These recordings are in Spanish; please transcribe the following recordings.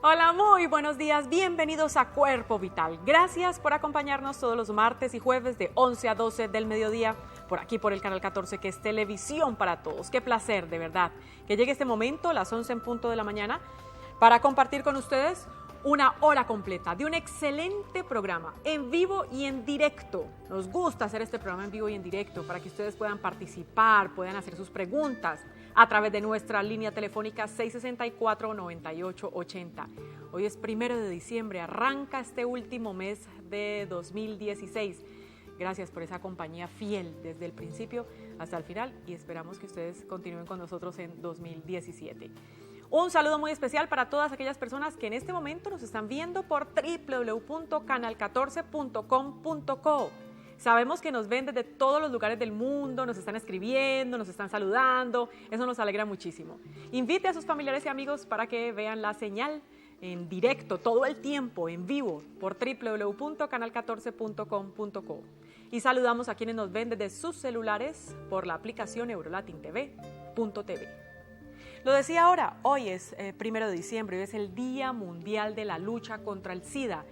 Hola, muy buenos días, bienvenidos a Cuerpo Vital. Gracias por acompañarnos todos los martes y jueves de 11 a 12 del mediodía, por aquí por el Canal 14, que es televisión para todos. Qué placer, de verdad, que llegue este momento, las 11 en punto de la mañana, para compartir con ustedes una hora completa de un excelente programa en vivo y en directo. Nos gusta hacer este programa en vivo y en directo para que ustedes puedan participar, puedan hacer sus preguntas a través de nuestra línea telefónica 664-9880. Hoy es 1 de diciembre, arranca este último mes de 2016. Gracias por esa compañía fiel desde el principio hasta el final y esperamos que ustedes continúen con nosotros en 2017. Un saludo muy especial para todas aquellas personas que en este momento nos están viendo por www.canal14.com.co. Sabemos que nos ven desde todos los lugares del mundo, nos están escribiendo, nos están saludando, eso nos alegra muchísimo. Invite a sus familiares y amigos para que vean la señal en directo, todo el tiempo, en vivo, por www.canal14.com.co. Y saludamos a quienes nos ven desde sus celulares por la aplicación EurolatinTV.tv. Lo decía ahora, hoy es 1 de diciembre, hoy es el Día Mundial de la Lucha contra el SIDA.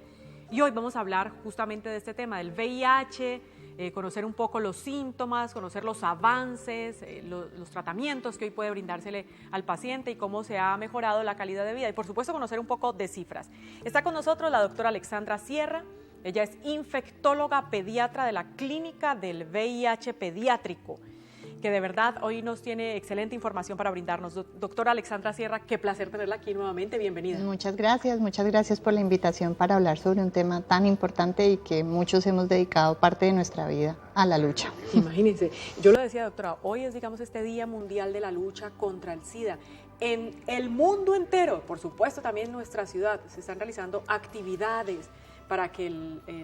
Y hoy vamos a hablar justamente de este tema, del VIH, conocer un poco los síntomas, conocer los avances, los tratamientos que hoy puede brindársele al paciente y cómo se ha mejorado la calidad de vida. Y por supuesto conocer un poco de cifras. Está con nosotros la doctora Alexandra Sierra. Ella es infectóloga pediatra de la Clínica del VIH Pediátrico, que de verdad hoy nos tiene excelente información para brindarnos. Doctora Alexandra Sierra, qué placer tenerla aquí nuevamente, bienvenida. Muchas gracias por la invitación para hablar sobre un tema tan importante y que muchos hemos dedicado parte de nuestra vida a la lucha. Imagínense, yo lo decía, doctora, hoy es, digamos, este Día Mundial de la Lucha contra el SIDA. En el mundo entero, por supuesto también en nuestra ciudad, se están realizando actividades para que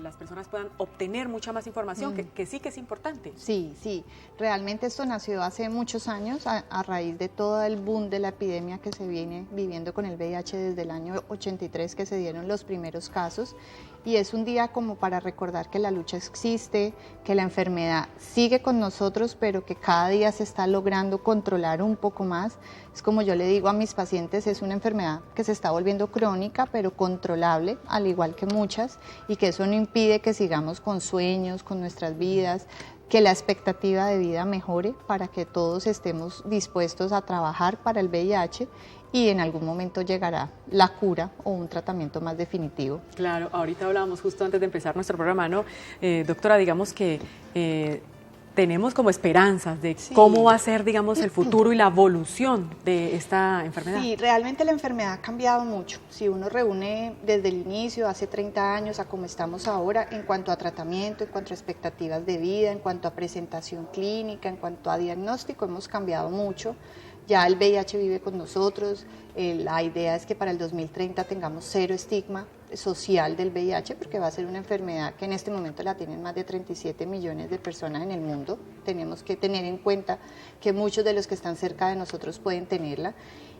las personas puedan obtener mucha más información, que sí que es importante. Sí, realmente esto nació hace muchos años a raíz de todo el boom de la epidemia que se viene viviendo con el VIH desde el año 83, que se dieron los primeros casos, y es un día como para recordar que la lucha existe, que la enfermedad sigue con nosotros, pero que cada día se está logrando controlar un poco más. Es como yo le digo a mis pacientes, es una enfermedad que se está volviendo crónica, pero controlable, al igual que muchas, y que eso no impide que sigamos con sueños, con nuestras vidas, que la expectativa de vida mejore para que todos estemos dispuestos a trabajar para el VIH y en algún momento llegará la cura o un tratamiento más definitivo. Claro, ahorita hablábamos justo antes de empezar nuestro programa, ¿no? Doctora, digamos que tenemos como esperanzas de cómo va a ser, digamos, el futuro y la evolución de esta enfermedad. Sí, realmente la enfermedad ha cambiado mucho. Si uno reúne desde el inicio, hace 30 años, a cómo estamos ahora, en cuanto a tratamiento, en cuanto a expectativas de vida, en cuanto a presentación clínica, en cuanto a diagnóstico, hemos cambiado mucho. Ya el VIH vive con nosotros, la idea es que para el 2030 tengamos 0 estigma social del VIH, porque va a ser una enfermedad que en este momento la tienen más de 37 millones de personas en el mundo. Tenemos que tener en cuenta que muchos de los que están cerca de nosotros pueden tenerla.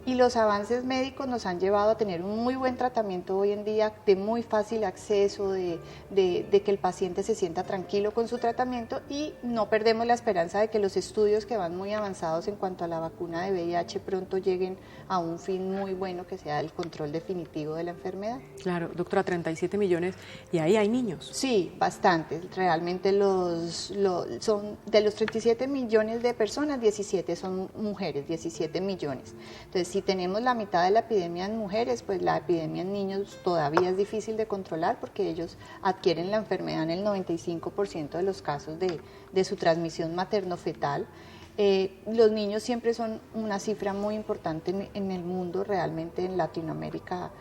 Y los avances médicos nos han llevado a tener un muy buen tratamiento hoy en día, de muy fácil acceso, de que el paciente se sienta tranquilo con su tratamiento, y no perdemos la esperanza de que los estudios que van muy avanzados en cuanto a la vacuna de VIH pronto lleguen a un fin muy bueno, que sea el control definitivo de la enfermedad. Claro, doctora, 37 millones, y ahí hay niños. Sí, bastantes. Realmente son de los 37 millones de personas, 17 son mujeres, 17 millones. Entonces, si tenemos la mitad de la epidemia en mujeres, pues la epidemia en niños todavía es difícil de controlar, porque ellos adquieren la enfermedad en el 95% de los casos de su transmisión materno-fetal. Los niños siempre son una cifra muy importante en el mundo. Realmente en Latinoamérica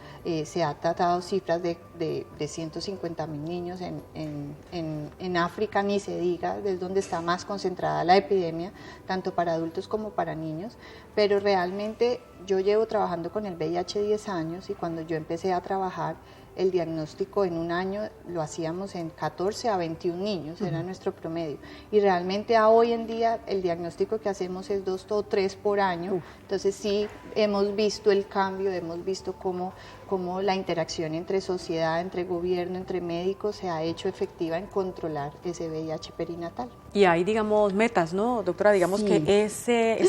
se ha tratado cifras de 150.000 niños, en África ni se diga, es donde está más concentrada la epidemia, tanto para adultos como para niños, pero realmente yo llevo trabajando con el VIH 10 años, y cuando yo empecé a trabajar, el diagnóstico en un año lo hacíamos en 14 a 21 niños, era nuestro promedio. Y realmente a hoy en día el diagnóstico que hacemos es 2 o 3 por año. Entonces sí hemos visto el cambio, hemos visto cómo la interacción entre sociedad, entre gobierno, entre médicos se ha hecho efectiva en controlar ese VIH perinatal. Y hay, digamos, metas, ¿no, doctora? Digamos sí. que ese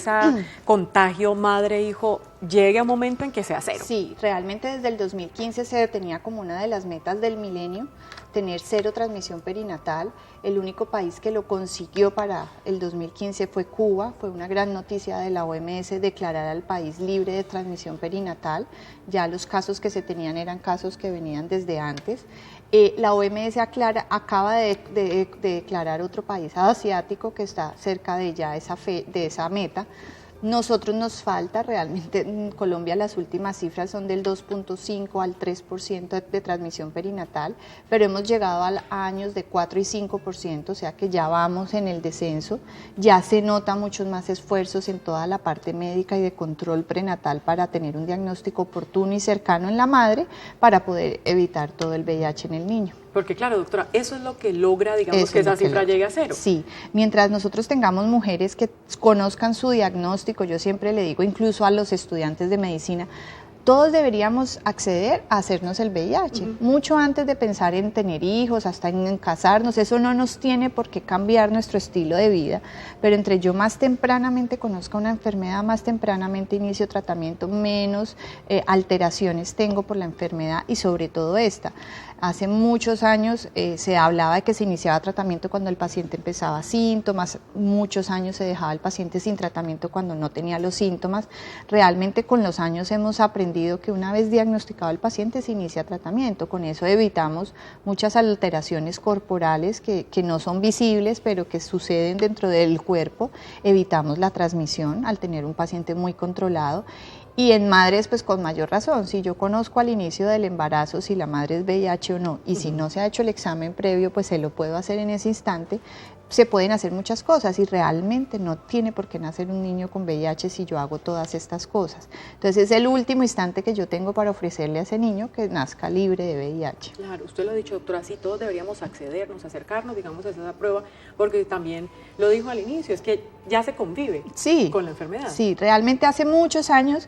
contagio madre-hijo llegue a un momento en que sea cero. Sí, realmente desde el 2015 se tenía como una de las metas del milenio tener cero transmisión perinatal. El único país que lo consiguió para el 2015 fue Cuba. Fue una gran noticia de la OMS declarar al país libre de transmisión perinatal. Ya los casos que se tenían eran casos que venían desde antes. La OMS acaba de declarar otro país asiático que está cerca de ya de esa meta. Nosotros nos falta, realmente en Colombia las últimas cifras son del 2.5 al 3% de transmisión perinatal, pero hemos llegado a años de 4 y 5%, o sea que ya vamos en el descenso, ya se nota muchos más esfuerzos en toda la parte médica y de control prenatal para tener un diagnóstico oportuno y cercano en la madre para poder evitar todo el VIH en el niño. Porque claro, doctora, eso es lo que logra, digamos, que esa cifra llegue a cero. Sí, mientras nosotros tengamos mujeres que conozcan su diagnóstico, yo siempre le digo, incluso a los estudiantes de medicina, todos deberíamos acceder a hacernos el VIH, mucho antes de pensar en tener hijos, hasta en casarnos. Eso no nos tiene por qué cambiar nuestro estilo de vida, pero entre yo más tempranamente conozca una enfermedad, más tempranamente inicio tratamiento, menos alteraciones tengo por la enfermedad y sobre todo esta. Hace muchos años se hablaba de que se iniciaba tratamiento cuando el paciente empezaba síntomas, muchos años se dejaba al paciente sin tratamiento cuando no tenía los síntomas. Realmente con los años hemos aprendido que una vez diagnosticado el paciente se inicia tratamiento. Con eso evitamos muchas alteraciones corporales que no son visibles, pero que suceden dentro del cuerpo. Evitamos la transmisión al tener un paciente muy controlado. Y en madres, pues con mayor razón, si yo conozco al inicio del embarazo si la madre es VIH o no, y si no se ha hecho el examen previo, pues se lo puedo hacer en ese instante, se pueden hacer muchas cosas y realmente no tiene por qué nacer un niño con VIH si yo hago todas estas cosas. Entonces es el último instante que yo tengo para ofrecerle a ese niño que nazca libre de VIH. Claro, usted lo ha dicho, doctora, sí, todos deberíamos accedernos, acercarnos, digamos, a esa prueba, porque también lo dijo al inicio, es que ya se convive con la enfermedad. Sí, realmente hace muchos años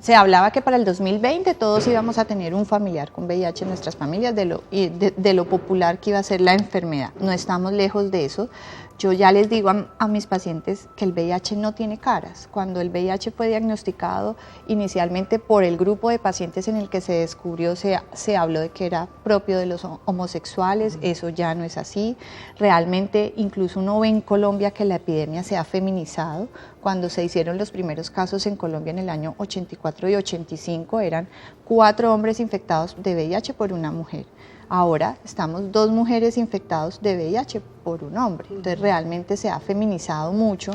se hablaba que para el 2020 todos íbamos a tener un familiar con VIH en nuestras familias, de lo popular que iba a ser la enfermedad. No estamos lejos de eso. Yo ya les digo a mis pacientes que el VIH no tiene caras. Cuando el VIH fue diagnosticado inicialmente por el grupo de pacientes en el que se descubrió, se habló de que era propio de los homosexuales. Eso ya no es así. Realmente incluso uno ve en Colombia que la epidemia se ha feminizado. Cuando se hicieron los primeros casos en Colombia en el año 84 y 85 eran 4 hombres infectados de VIH por una mujer. Ahora estamos 2 mujeres infectadas de VIH por un hombre. Entonces realmente se ha feminizado mucho.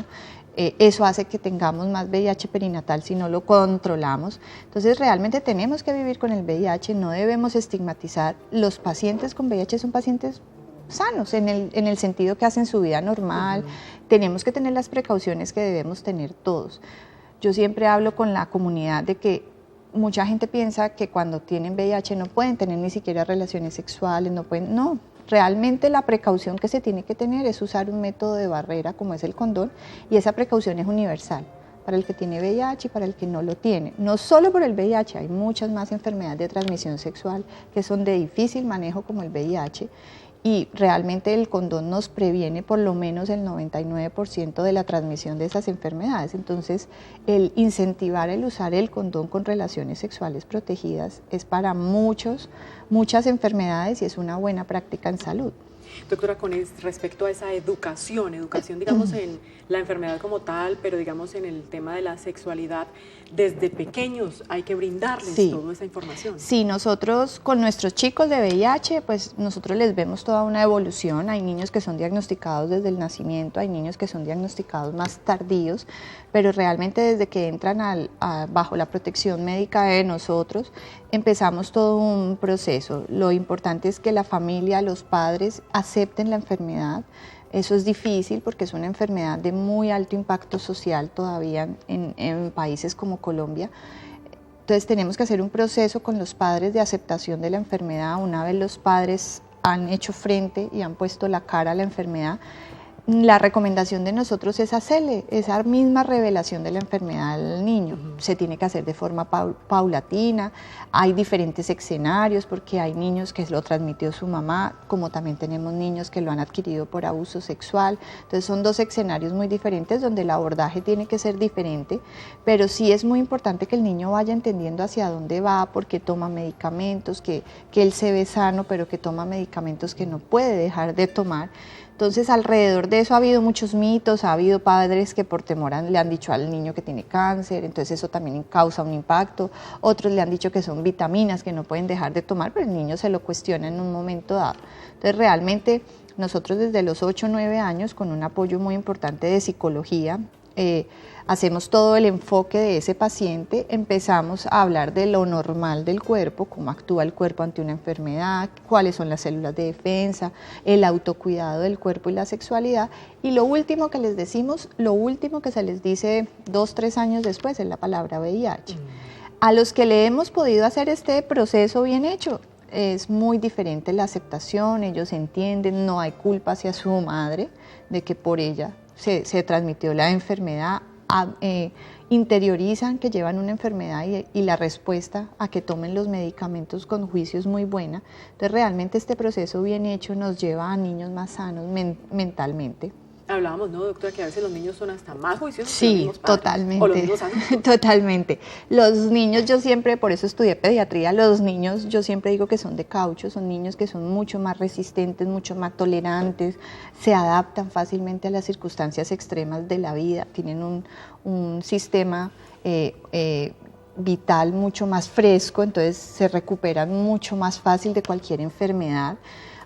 Eso hace que tengamos más VIH perinatal si no lo controlamos. Entonces realmente tenemos que vivir con el VIH, no debemos estigmatizar. Los pacientes con VIH son pacientes sanos en el sentido que hacen su vida normal. Tenemos que tener las precauciones que debemos tener todos. Yo siempre hablo con la comunidad de que mucha gente piensa que cuando tienen VIH no pueden tener ni siquiera relaciones sexuales, no, realmente la precaución que se tiene que tener es usar un método de barrera como es el condón y esa precaución es universal para el que tiene VIH y para el que no lo tiene. No solo por el VIH, hay muchas más enfermedades de transmisión sexual que son de difícil manejo como el VIH y realmente el condón nos previene por lo menos el 99% de la transmisión de esas enfermedades. Entonces, el incentivar el usar el condón con relaciones sexuales protegidas es para muchas enfermedades y es una buena práctica en salud. Doctora, con respecto a esa educación digamos en la enfermedad como tal, pero digamos en el tema de la sexualidad, desde pequeños hay que brindarles toda esa información. Sí, nosotros con nuestros chicos de VIH, pues nosotros les vemos toda una evolución. Hay niños que son diagnosticados desde el nacimiento, hay niños que son diagnosticados más tardíos, pero realmente desde que entran bajo la protección médica de nosotros, empezamos todo un proceso. Lo importante es que la familia, los padres acepten la enfermedad. Eso es difícil porque es una enfermedad de muy alto impacto social todavía en países como Colombia. Entonces tenemos que hacer un proceso con los padres de aceptación de la enfermedad. Una vez los padres han hecho frente y han puesto la cara a la enfermedad, la recomendación de nosotros es hacerle esa misma revelación de la enfermedad al niño. Se tiene que hacer de forma paulatina, hay diferentes escenarios porque hay niños que lo transmitió su mamá, como también tenemos niños que lo han adquirido por abuso sexual. Entonces son dos escenarios muy diferentes donde el abordaje tiene que ser diferente, pero sí es muy importante que el niño vaya entendiendo hacia dónde va, porque toma medicamentos, que él se ve sano, pero que toma medicamentos que no puede dejar de tomar. Entonces, alrededor de eso ha habido muchos mitos, ha habido padres que por temor le han dicho al niño que tiene cáncer, entonces eso también causa un impacto. Otros le han dicho que son vitaminas que no pueden dejar de tomar, pero el niño se lo cuestiona en un momento dado. Entonces, realmente nosotros desde los 8 o 9 años, con un apoyo muy importante de psicología, hacemos todo el enfoque de ese paciente, empezamos a hablar de lo normal del cuerpo, cómo actúa el cuerpo ante una enfermedad, cuáles son las células de defensa, el autocuidado del cuerpo y la sexualidad, y lo último que les decimos, lo último que se les dice 2 o 3 años después es la palabra VIH. A los que le hemos podido hacer este proceso bien hecho, es muy diferente la aceptación, ellos entienden, no hay culpa hacia su madre de que por ella se transmitió la enfermedad, interiorizan que llevan una enfermedad y la respuesta a que tomen los medicamentos con juicio es muy buena. Entonces realmente este proceso bien hecho nos lleva a niños más sanos mentalmente. Hablábamos, ¿no, doctora, que a veces los niños son hasta más juiciosos que los mismos padres, totalmente, o los mismos adultos? Totalmente. Los niños, yo siempre, por eso estudié pediatría, los niños yo siempre digo que son de caucho, son niños que son mucho más resistentes, mucho más tolerantes, se adaptan fácilmente a las circunstancias extremas de la vida, tienen un sistema vital mucho más fresco, entonces se recuperan mucho más fácil de cualquier enfermedad.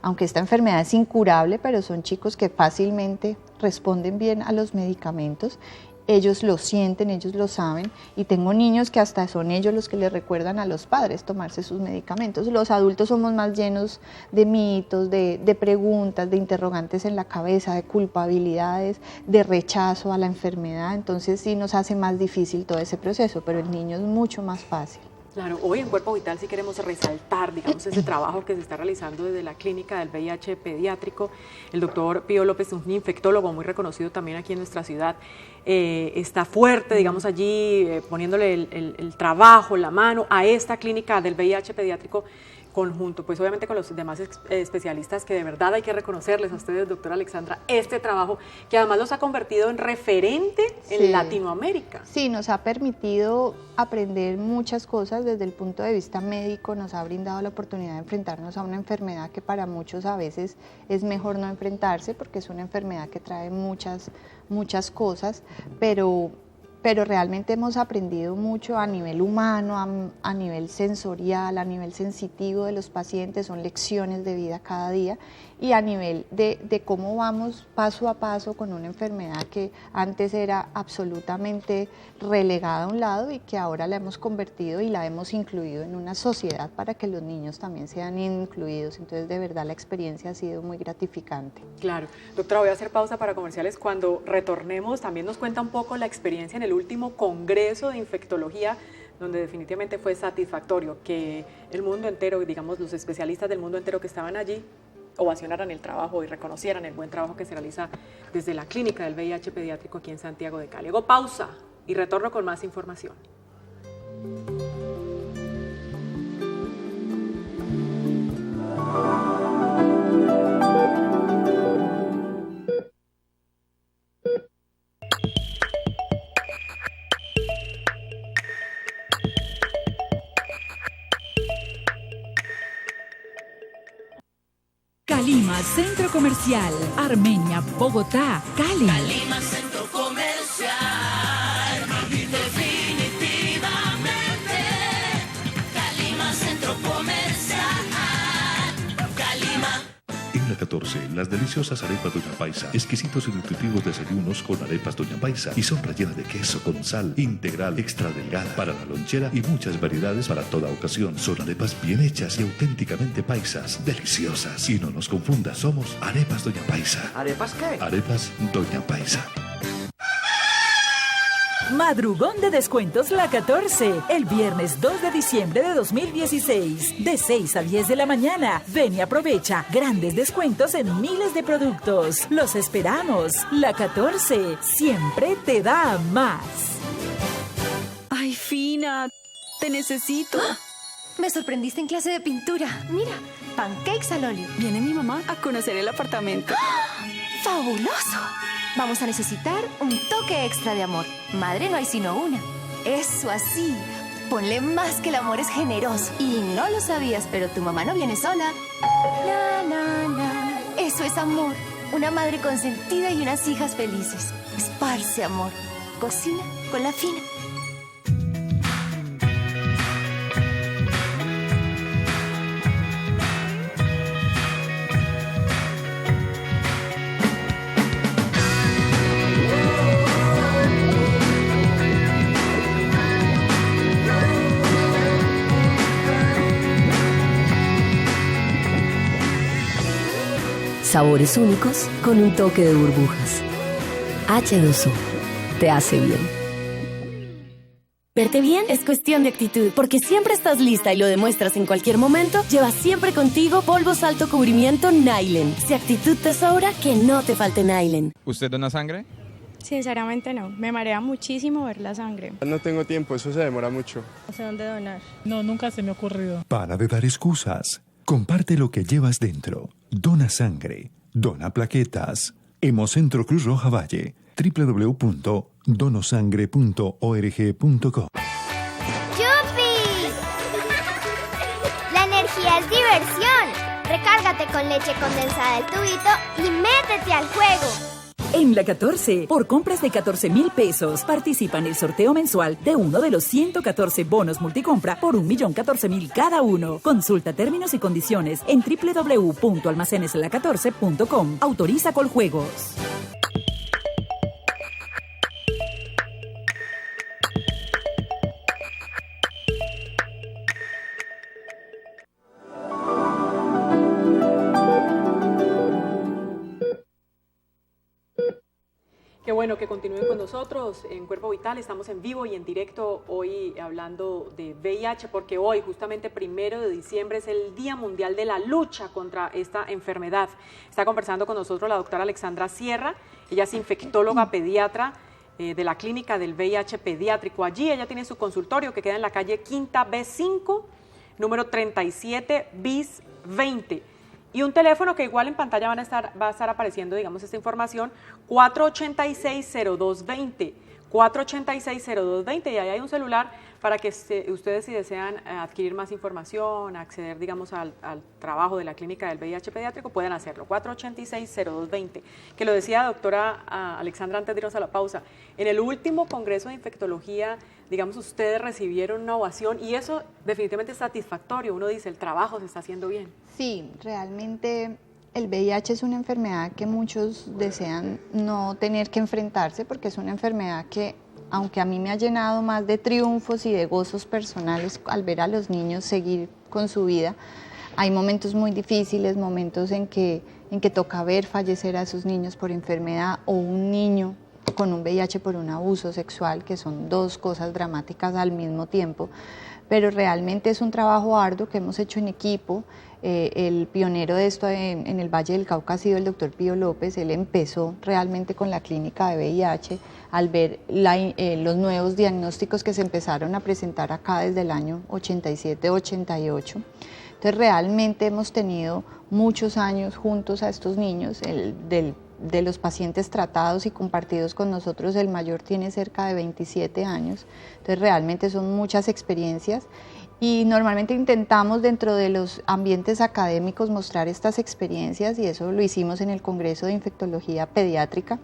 Aunque esta enfermedad es incurable, pero son chicos que fácilmente responden bien a los medicamentos, ellos lo sienten, ellos lo saben, y tengo niños que hasta son ellos los que les recuerdan a los padres tomarse sus medicamentos. Los adultos somos más llenos de mitos, de preguntas, de interrogantes en la cabeza, de culpabilidades, de rechazo a la enfermedad, entonces sí nos hace más difícil todo ese proceso, pero el niño es mucho más fácil. Claro, hoy en Cuerpo Vital sí queremos resaltar, digamos, ese trabajo que se está realizando desde la clínica del VIH pediátrico. El doctor Pío López, un infectólogo muy reconocido también aquí en nuestra ciudad, está fuerte, digamos, allí poniéndole el trabajo, la mano a esta clínica del VIH pediátrico, conjunto, pues obviamente con los demás especialistas que de verdad hay que reconocerles a ustedes, doctora Alexandra, este trabajo que además los ha convertido en referente en Latinoamérica. Sí, nos ha permitido aprender muchas cosas desde el punto de vista médico, nos ha brindado la oportunidad de enfrentarnos a una enfermedad que para muchos a veces es mejor no enfrentarse porque es una enfermedad que trae muchas cosas, pero realmente hemos aprendido mucho a nivel humano, a nivel sensorial, a nivel sensitivo de los pacientes, son lecciones de vida cada día, y a nivel de cómo vamos paso a paso con una enfermedad que antes era absolutamente relegada a un lado y que ahora la hemos convertido y la hemos incluido en una sociedad para que los niños también sean incluidos. Entonces, de verdad, la experiencia ha sido muy gratificante. Claro. Doctora, voy a hacer pausa para comerciales. Cuando retornemos, también nos cuenta un poco la experiencia en el último Congreso de Infectología, donde definitivamente fue satisfactorio que el mundo entero, digamos, los especialistas del mundo entero que estaban allí, ovacionaran el trabajo y reconocieran el buen trabajo que se realiza desde la clínica del VIH pediátrico aquí en Santiago de Cali. Hago pausa y retorno con más información. Calima, Centro Comercial, Armenia, Bogotá, Cali. Calima, Centro Comercial, definitivamente. Calima, Centro Comercial, Calima. En la 14, las deliciosas arepas Doña Paisa, exquisitos y nutritivos desayunos con arepas Doña Paisa, y son rellenas de queso con sal, integral, extra delgada, para la lonchera y muchas variedades para toda ocasión. Son arepas bien hechas y auténticamente paisas, deliciosas. Y no nos confundas, somos Arepas Doña Paisa. ¿Arepas qué? Arepas Doña Paisa. Madrugón de descuentos La 14, el viernes 2 de diciembre de 2016, de 6 a 10 de la mañana. Ven y aprovecha grandes descuentos en miles de productos. Los esperamos. La 14 siempre te da más. Ay, Fina, te necesito. Me sorprendiste en clase de pintura. Mira, pancakes al óleo. Viene mi mamá a conocer el apartamento. ¡Fabuloso! Vamos a necesitar un toque extra de amor. Madre no hay sino una. Eso así. Ponle más que el amor es generoso. Y no lo sabías, pero tu mamá no viene sola. La, la, la. Eso es amor. Una madre consentida y unas hijas felices. Esparce amor. Cocina con la Fina. Sabores únicos con un toque de burbujas. H2O te hace bien. Verte bien es cuestión de actitud, porque siempre estás lista y lo demuestras en cualquier momento. Llevas siempre contigo polvos alto cubrimiento Nylen. Si actitud te sobra, que no te falte Nylen. ¿Usted dona sangre? Sinceramente no, me marea muchísimo ver la sangre. No tengo tiempo, eso se demora mucho. No sé dónde donar. No, nunca se me ha ocurrido. Para de dar excusas. Comparte lo que llevas dentro. Dona sangre. Dona plaquetas. Hemocentro Cruz Roja Valle. www.donosangre.org.co. ¡Yupi! La energía es diversión. Recárgate con leche condensada del tubito y métete al juego. En La 14, por compras de 14,000 pesos, participa en el sorteo mensual de uno de los 114 bonos multicompra por 1.014.000 cada uno. Consulta términos y condiciones en www.almaceneslacatorce.com. Autoriza Coljuegos. Qué bueno que continúen con nosotros en Cuerpo Vital. Estamos en vivo y en directo hoy hablando de VIH, porque hoy, justamente 1 de diciembre, es el Día Mundial de la Lucha contra esta enfermedad. Está conversando con nosotros la doctora Alexandra Sierra. Ella es infectóloga pediatra de la Clínica del VIH Pediátrico. Allí ella tiene su consultorio que queda en la calle Quinta B5, número 37 bis 20. Y un teléfono que igual en pantalla va a estar apareciendo, digamos, esta información, 486-0220, 486-0220, y ahí hay un celular para que ustedes, si desean adquirir más información, acceder, digamos, al trabajo de la Clínica del VIH Pediátrico, pueden hacerlo, 486-0220. Que lo decía doctora Alexandra antes de irnos a la pausa, en el último Congreso de Infectología, digamos, ustedes recibieron una ovación y eso definitivamente es satisfactorio, uno dice, el trabajo se está haciendo bien. Sí, realmente el VIH es una enfermedad que muchos desean no tener que enfrentarse porque es una enfermedad que, aunque a mí me ha llenado más de triunfos y de gozos personales al ver a los niños seguir con su vida, hay momentos muy difíciles, momentos en que toca ver fallecer a esos niños por enfermedad o un niño con un VIH por un abuso sexual, que son dos cosas dramáticas al mismo tiempo, pero realmente es un trabajo arduo que hemos hecho en equipo. El pionero de esto en el Valle del Cauca ha sido el doctor Pío López. Él empezó realmente con la clínica de VIH al ver los nuevos diagnósticos que se empezaron a presentar acá desde el año 87-88. Entonces realmente hemos tenido muchos años juntos a estos niños. De los pacientes tratados y compartidos con nosotros, el mayor tiene cerca de 27 años, entonces realmente son muchas experiencias y normalmente intentamos dentro de los ambientes académicos mostrar estas experiencias y eso lo hicimos en el Congreso de Infectología Pediátrica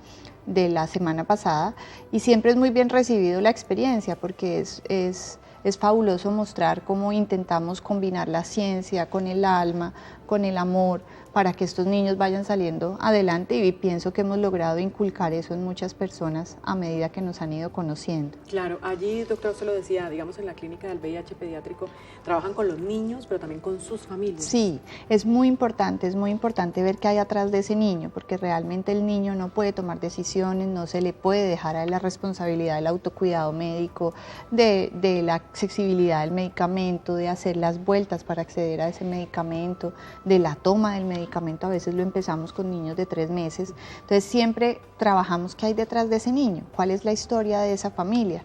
de la semana pasada y siempre es muy bien recibido la experiencia porque es fabuloso mostrar cómo intentamos combinar la ciencia con el alma, con el amor, para que estos niños vayan saliendo adelante, y pienso que hemos logrado inculcar eso en muchas personas a medida que nos han ido conociendo. Claro, allí, doctora, usted lo decía, digamos en la clínica del VIH pediátrico, trabajan con los niños, pero también con sus familias. Sí, es muy importante ver qué hay atrás de ese niño, porque realmente el niño no puede tomar decisiones, no se le puede dejar a la responsabilidad del autocuidado médico, de la accesibilidad del medicamento, de hacer las vueltas para acceder a ese medicamento, de la toma del medicamento. A veces lo empezamos con niños de 3 meses, entonces siempre trabajamos qué hay detrás de ese niño, cuál es la historia de esa familia,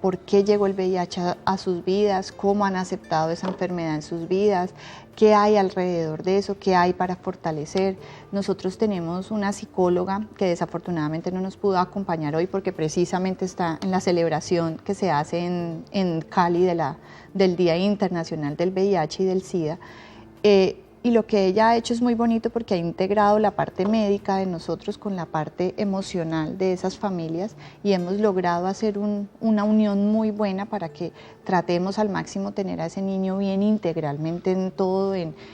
por qué llegó el VIH a sus vidas, cómo han aceptado esa enfermedad en sus vidas, qué hay alrededor de eso, qué hay para fortalecer. Nosotros tenemos una psicóloga que desafortunadamente no nos pudo acompañar hoy porque precisamente está en la celebración que se hace en Cali del Día Internacional del VIH y del SIDA. Y lo que ella ha hecho es muy bonito porque ha integrado la parte médica de nosotros con la parte emocional de esas familias, y hemos logrado hacer una unión muy buena para que tratemos al máximo tener a ese niño bien integralmente en todo, en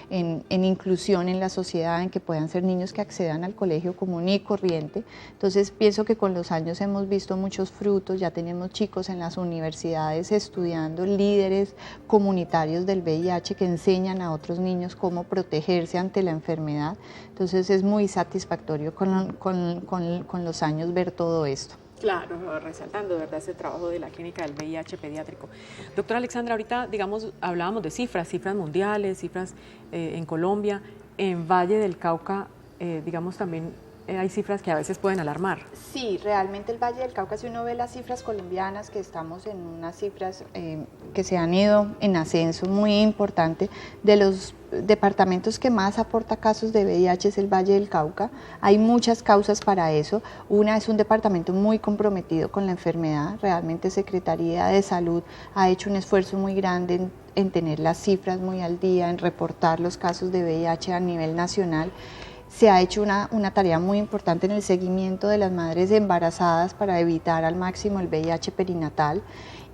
inclusión en la sociedad, en que puedan ser niños que accedan al colegio común y corriente. Entonces pienso que con los años hemos visto muchos frutos, ya tenemos chicos en las universidades estudiando, líderes comunitarios del VIH que enseñan a otros niños cómo protegerse ante la enfermedad. Entonces es muy satisfactorio con los años ver todo esto. Claro, resaltando, ¿verdad?, ese trabajo de la clínica del VIH pediátrico. Doctora Alexandra, ahorita, digamos, hablábamos de cifras mundiales, cifras en Colombia, en Valle del Cauca, digamos, también hay cifras que a veces pueden alarmar. Sí, realmente el Valle del Cauca, si uno ve las cifras colombianas, que estamos en unas cifras que se han ido en ascenso muy importante, de los departamentos que más aporta casos de VIH es el Valle del Cauca. Hay muchas causas para eso. Una, es un departamento muy comprometido con la enfermedad. Realmente Secretaría de Salud ha hecho un esfuerzo muy grande en tener las cifras muy al día, en reportar los casos de VIH a nivel nacional. Se ha hecho una tarea muy importante en el seguimiento de las madres embarazadas para evitar al máximo el VIH perinatal,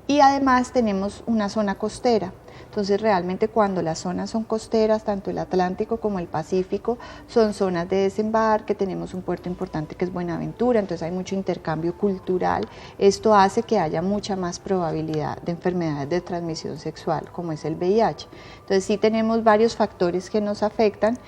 y además tenemos una zona costera. Entonces realmente cuando las zonas son costeras, tanto el Atlántico como el Pacífico, son zonas de desembarque, tenemos un puerto importante que es Buenaventura, entonces hay mucho intercambio cultural. Esto hace que haya mucha más probabilidad de enfermedades de transmisión sexual, como es el VIH. Entonces sí tenemos varios factores que nos afectan,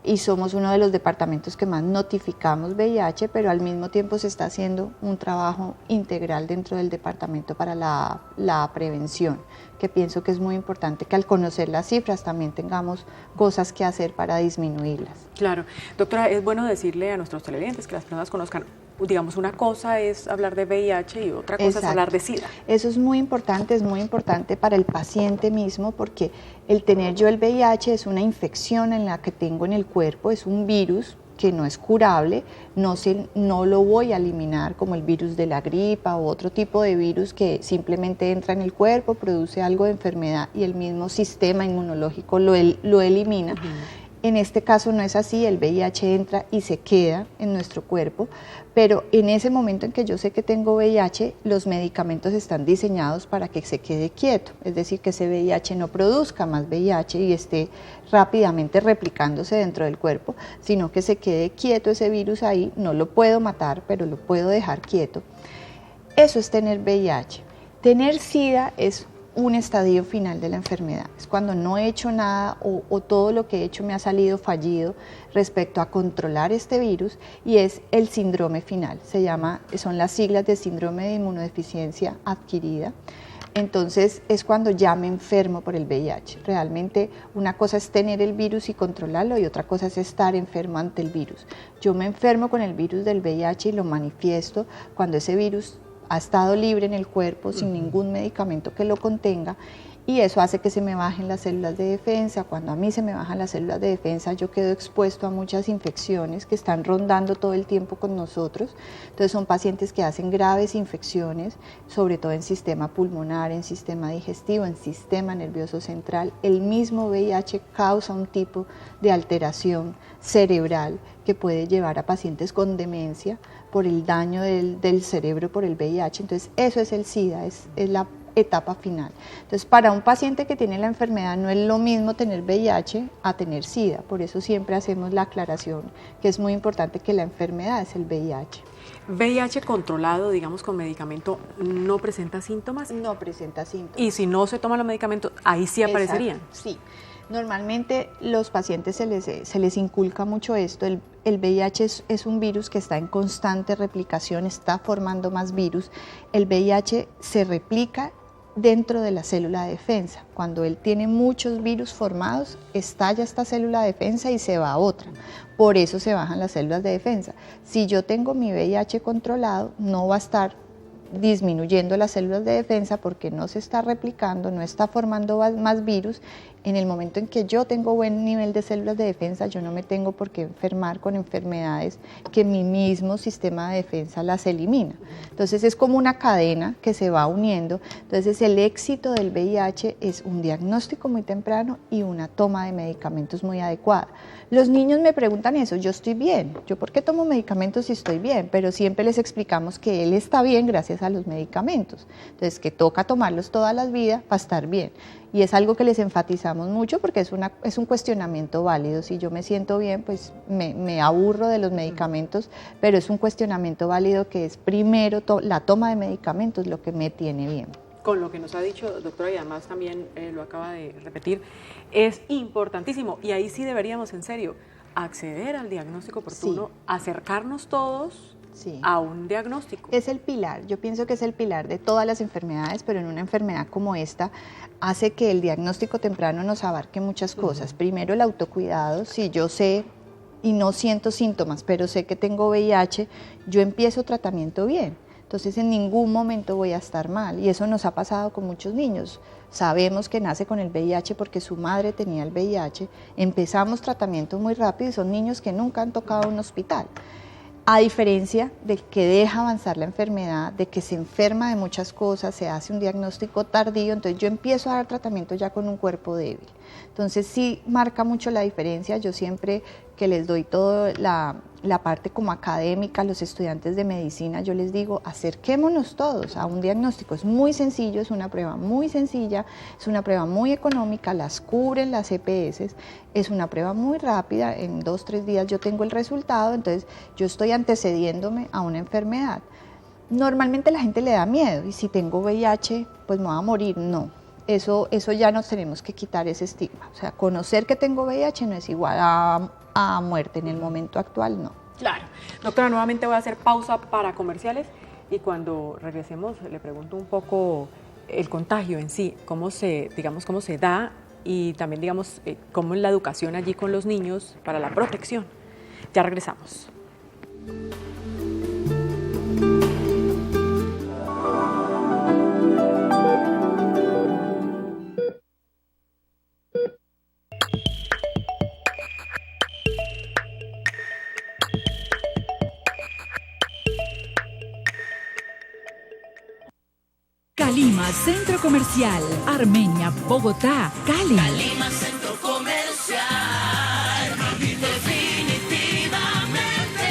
y somos uno de los departamentos que más notificamos VIH, pero al mismo tiempo se está haciendo un trabajo integral dentro del departamento para la prevención, que pienso que es muy importante que al conocer las cifras también tengamos cosas que hacer para disminuirlas. Claro. Doctora, es bueno decirle a nuestros televidentes que las personas conozcan, digamos, una cosa es hablar de VIH y otra cosa es hablar de SIDA. Eso es muy importante para el paciente mismo, porque el tener yo el VIH es una infección en la que tengo en el cuerpo, es un virus que no es curable, no lo voy a eliminar como el virus de la gripa o otro tipo de virus que simplemente entra en el cuerpo, produce algo de enfermedad y el mismo sistema inmunológico lo elimina. En este caso no es así, el VIH entra y se queda en nuestro cuerpo, pero en ese momento en que yo sé que tengo VIH, los medicamentos están diseñados para que se quede quieto, es decir, que ese VIH no produzca más VIH y esté rápidamente replicándose dentro del cuerpo, sino que se quede quieto ese virus ahí. No lo puedo matar, pero lo puedo dejar quieto. Eso es tener VIH. Tener SIDA es un estadio final de la enfermedad, es cuando no he hecho nada o todo lo que he hecho me ha salido fallido respecto a controlar este virus, y es el síndrome final, son las siglas de síndrome de inmunodeficiencia adquirida. Entonces es cuando ya me enfermo por el VIH. Realmente una cosa es tener el virus y controlarlo, y otra cosa es estar enfermo ante el virus. Yo me enfermo con el virus del VIH y lo manifiesto cuando ese virus ha estado libre en el cuerpo sin ningún medicamento que lo contenga, y eso hace que se me bajen las células de defensa. Cuando a mí se me bajan las células de defensa, yo quedo expuesto a muchas infecciones que están rondando todo el tiempo con nosotros. Entonces son pacientes que hacen graves infecciones, sobre todo en sistema pulmonar, en sistema digestivo, en sistema nervioso central. El mismo VIH causa un tipo de alteración cerebral que puede llevar a pacientes con demencia por el daño del cerebro por el VIH. Entonces eso es el SIDA, es la etapa final. Entonces, para un paciente que tiene la enfermedad no es lo mismo tener VIH a tener SIDA, por eso siempre hacemos la aclaración que es muy importante que la enfermedad es el VIH. VIH controlado, digamos, con medicamento, ¿no presenta síntomas? No presenta síntomas. Y si no se toman los medicamentos, ahí sí aparecerían. Exacto, sí. Normalmente los pacientes se les inculca mucho esto. El VIH es un virus que está en constante replicación, está formando más virus. El VIH se replica dentro de la célula de defensa. Cuando él tiene muchos virus formados, estalla esta célula de defensa y se va a otra. Por eso se bajan las células de defensa. Si yo tengo mi VIH controlado, no va a estar disminuyendo las células de defensa porque no se está replicando, no está formando más virus. En el momento en que yo tengo buen nivel de células de defensa, yo no me tengo por qué enfermar con enfermedades que mi mismo sistema de defensa las elimina. Entonces es como una cadena que se va uniendo. Entonces el éxito del VIH es un diagnóstico muy temprano y una toma de medicamentos muy adecuada. Los niños me preguntan eso, yo estoy bien, ¿yo por qué tomo medicamentos si estoy bien? Pero siempre les explicamos que él está bien gracias a los medicamentos. Entonces que toca tomarlos toda la vida para estar bien. Y es algo que les enfatizamos mucho porque es un cuestionamiento válido. Si yo me siento bien, pues me aburro de los medicamentos, pero es un cuestionamiento válido que es primero la toma de medicamentos lo que me tiene bien. Con lo que nos ha dicho, doctora, y además también lo acaba de repetir, es importantísimo. Y ahí sí deberíamos, en serio, acceder al diagnóstico oportuno, acercarnos todos a un diagnóstico. Es el pilar, yo pienso que es el pilar de todas las enfermedades, pero en una enfermedad como esta hace que el diagnóstico temprano nos abarque muchas cosas. Primero el autocuidado, si yo sé y no siento síntomas, pero sé que tengo VIH, yo empiezo tratamiento bien. Entonces en ningún momento voy a estar mal y eso nos ha pasado con muchos niños. Sabemos que nace con el VIH porque su madre tenía el VIH, empezamos tratamiento muy rápido y son niños que nunca han tocado un hospital. A diferencia de que deja avanzar la enfermedad, de que se enferma de muchas cosas, se hace un diagnóstico tardío, entonces yo empiezo a dar tratamiento ya con un cuerpo débil. Entonces sí marca mucho la diferencia, yo siempre que les doy toda la parte como académica a los estudiantes de medicina, yo les digo, acerquémonos todos a un diagnóstico, es muy sencillo, es una prueba muy sencilla, es una prueba muy económica, las cubren las EPS, es una prueba muy rápida, en 2-3 días yo tengo el resultado, entonces yo estoy antecediéndome a una enfermedad. Normalmente la gente le da miedo, y si tengo VIH, pues me voy a morir, no. Eso ya nos tenemos que quitar ese estigma. O sea, conocer que tengo VIH no es igual a muerte, en el momento actual no. Claro. Doctora, nuevamente voy a hacer pausa para comerciales y cuando regresemos le pregunto un poco el contagio en sí, cómo se da y también, digamos, cómo es la educación allí con los niños para la protección. Ya regresamos. Calima, Centro Comercial, Armenia, Bogotá, Cali. Calima, Centro Comercial, definitivamente.